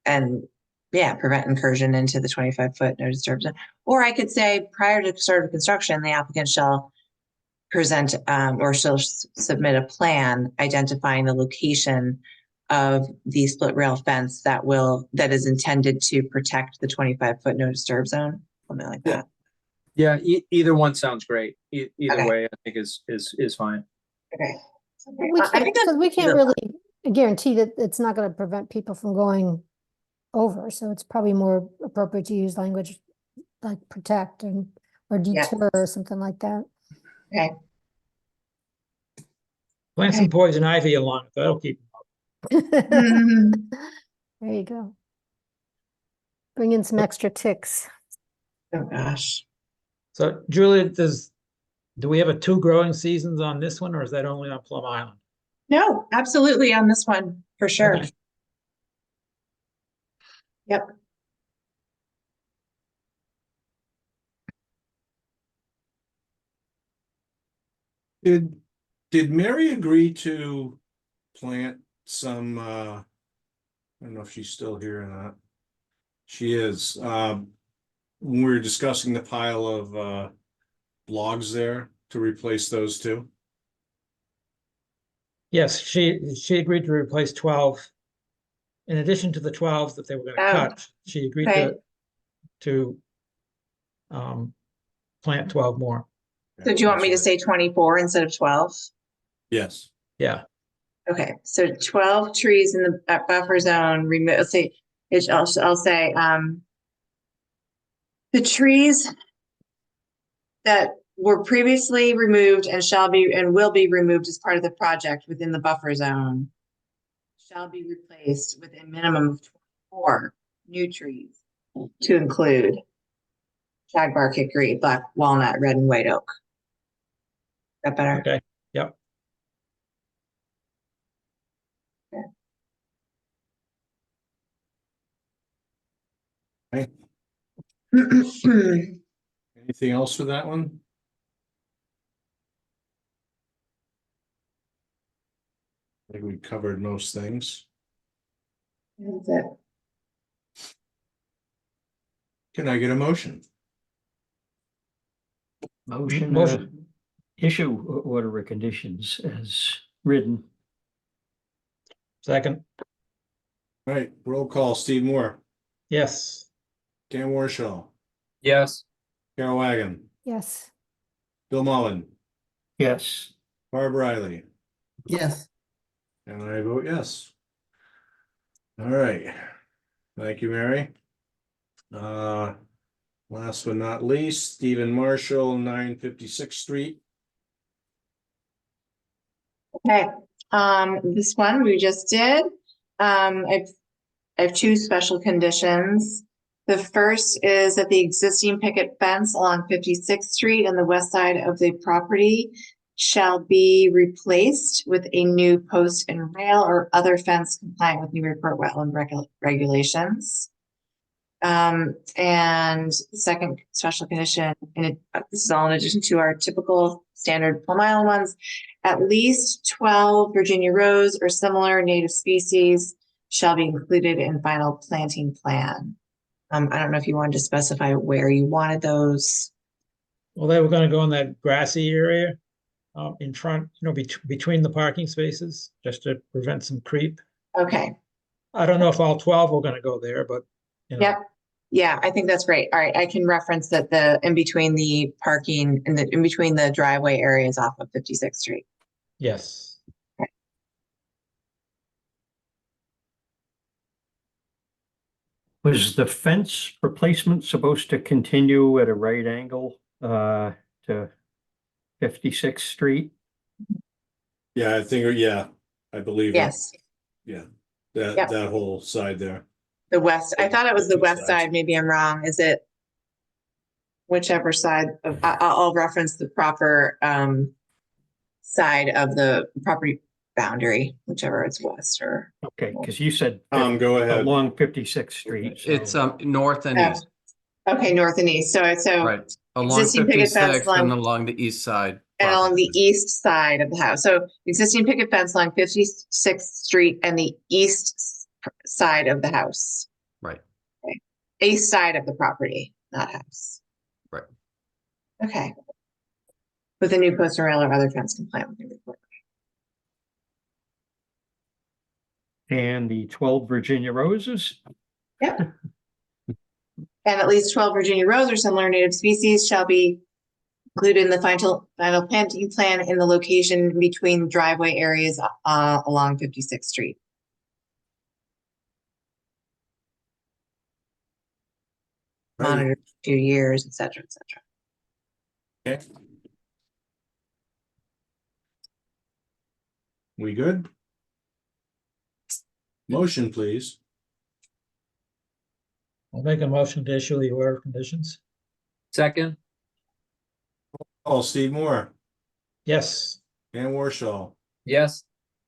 Prevent incursion into the 25-foot no disturb zone. Or I could say, prior to start of construction, the applicant shall present or shall submit a plan identifying the location of the split rail fence that is intended to protect the 25-foot no disturb zone, something like that. Yeah, either one sounds great. Either way, I think is fine. Okay. We can't really guarantee that it's not going to prevent people from going over, so it's probably more appropriate to use language like protect or deter or something like that. Okay. Plant some poison ivy along it. That'll keep them up. There you go. Bring in some extra ticks. Oh gosh. So Julia, do we have a 2 growing seasons on this one, or is that only on Plum Island? No, absolutely on this one for sure. Okay. Yep. Did Mary agree to plant some, I don't know if she's still here or not. She is. When we were discussing the pile of logs there to replace those two. Yes, she agreed to replace 12. In addition to the 12 that they were going to cut, she agreed to plant 12 more. So do you want me to say 24 instead of 12? Yes. Yeah. Okay, so 12 trees in the buffer zone. I'll say the trees that were previously removed and will be removed as part of the project within the buffer zone shall be replaced with a minimum of 24 new trees to include shagbark, hickory, black walnut, red and white oak. Is that better? Okay. Yep. Okay. Anything else for that one? I think we covered most things. That's it. Can I get a motion? Motion. Issue order of conditions as written. Second. All right, roll call. Steve Moore, Yes. Dan Warshaw, Yes. Carol Wagon, Yes. Bill Mullen, Yes. Barb Riley, Yes. and I vote yes. All right. Thank you, Mary. Last but not least, Stephen Marshall, 956th Street. Okay, this one we just did. I have 2 special conditions. The first is that the existing picket fence along 56th Street on the west side of the property shall be replaced with a new post and rail or other fence compliant with Newburyport Wetland regulations. And the second special condition, this is all in addition to our typical standard Plum Island ones, at least 12 Virginia rose or similar native species shall be included in final planting plan. I don't know if you wanted to specify where you wanted those. Well, they were gonna go in that grassy area, in front, between the parking spaces, just to prevent some creep. Okay, I don't know if all 12 are gonna go there, but, yep. Yeah, I think that's great. All right, I can reference that in between the parking and in between the driveway areas off of 56th Street. yes. Was the fence replacement supposed to continue at a right angle to 56th Street? Yeah, I think, yeah, I believe it. Yes, Yeah, Yep. that whole side there. the west. I thought it was the Two west sides. side. Maybe I'm wrong. Is it whichever side of, I'll reference the proper side of the property boundary, whichever it's west or. Okay, because you said Go ahead. along 56th Street. so- It's north and Oh. east, Okay, north and east. So right? Along existing picket fence 56 and along along the east side. and along property. the east side of the house. So existing picket fence along 56th Street and the east side of the house. Right. Okay. East side of the property, not house. Right. Okay. With a new post rail or other fence compliant with the report. And the 12 Virginia roses? Yep. And at least 12 Virginia rose or similar native species shall be included in the final planting plan in the location between driveway areas along 56th Street. Right. Monitored for 2 years, et cetera, et cetera. Okay. We good? Motion, please. I'll make a motion to issue the order of conditions. Second, Oh, Steve Moore, Yes. Dan Warshaw, yes.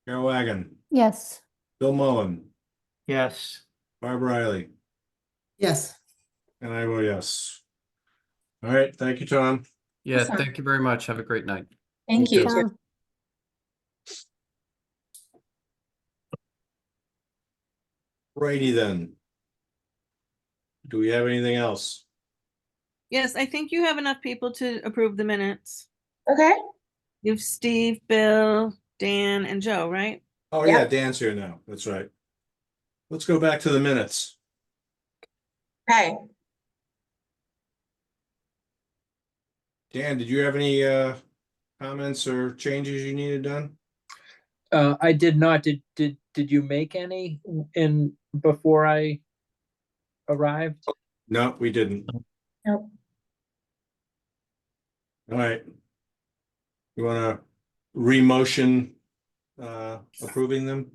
Carol Wagon, Yes. Bill Mullen, Yes. Barb Riley, Yes. and I vote yes. All right, thank you, Tom. Yeah, Awesome. thank you very much. Have a great night. Thank You you. too. Righty then. Do we have anything else? Yes, I think you have enough people to approve the minutes. Okay. You have Steve, Bill, Dan, and Joe, right? Oh, Yeah. yeah, Dan's here now. That's right. Let's go back to the minutes. Okay. Dan, did you have any comments or changes you needed done? I did not. Did you make any before I arrived? No, we didn't. Nope. All right. You want to re-motion approving them?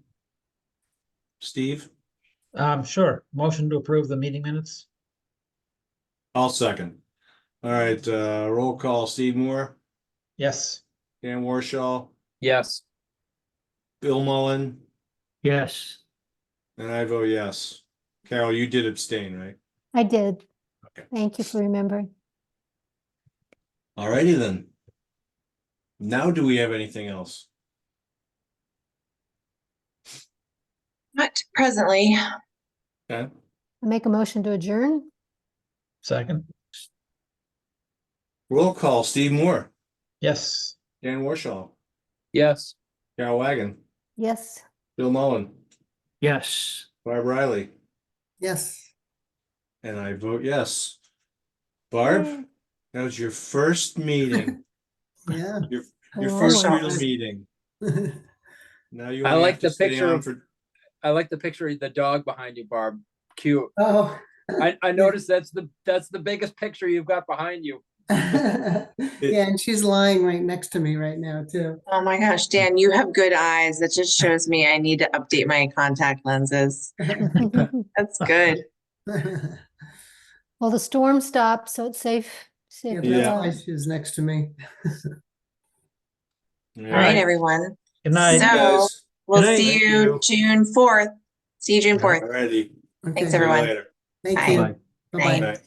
Steve? Sure. Motion to approve the meeting minutes. I'll second. All right, roll call. Steve Moore, Yes. Dan Warshaw, Yes. Bill Mullen, Yes. and I vote yes. Carol, you did abstain, right? I did. Okay. Thank you for remembering. All righty then. Now, do we have anything else? Not presently. Okay. I make a motion to adjourn. Second. Roll call. Steve Moore, Yes. Dan Warshaw, Yes. Carol Wagon, Yes. Bill Mullen, Yes. Barb Riley, Yes. and I vote yes. Barb, that was your first meeting. Yeah. Your Oh, first wow. real meeting. Now you I only like have to the stay picture on of- for. I like the picture of the dog behind you, Barb. Cute. Oh. I noticed that's the biggest picture you've got behind you. Yeah, and she's lying right next to me right now too. Oh my gosh, Dan, you have good eyes. That just shows me I need to update my contact lenses. That's good. Well, the storm stopped, so it's safe. Yeah, Safe. that's to Yeah. why go. she was next to me. All All right, everyone. Good night. So Guys. we'll Good night. see Thank you you. June 4th. See you June 4th. All righty. Thanks, Okay, See you everyone. later. thank Bye. you. Bye. Bye-bye. Bye. Bye.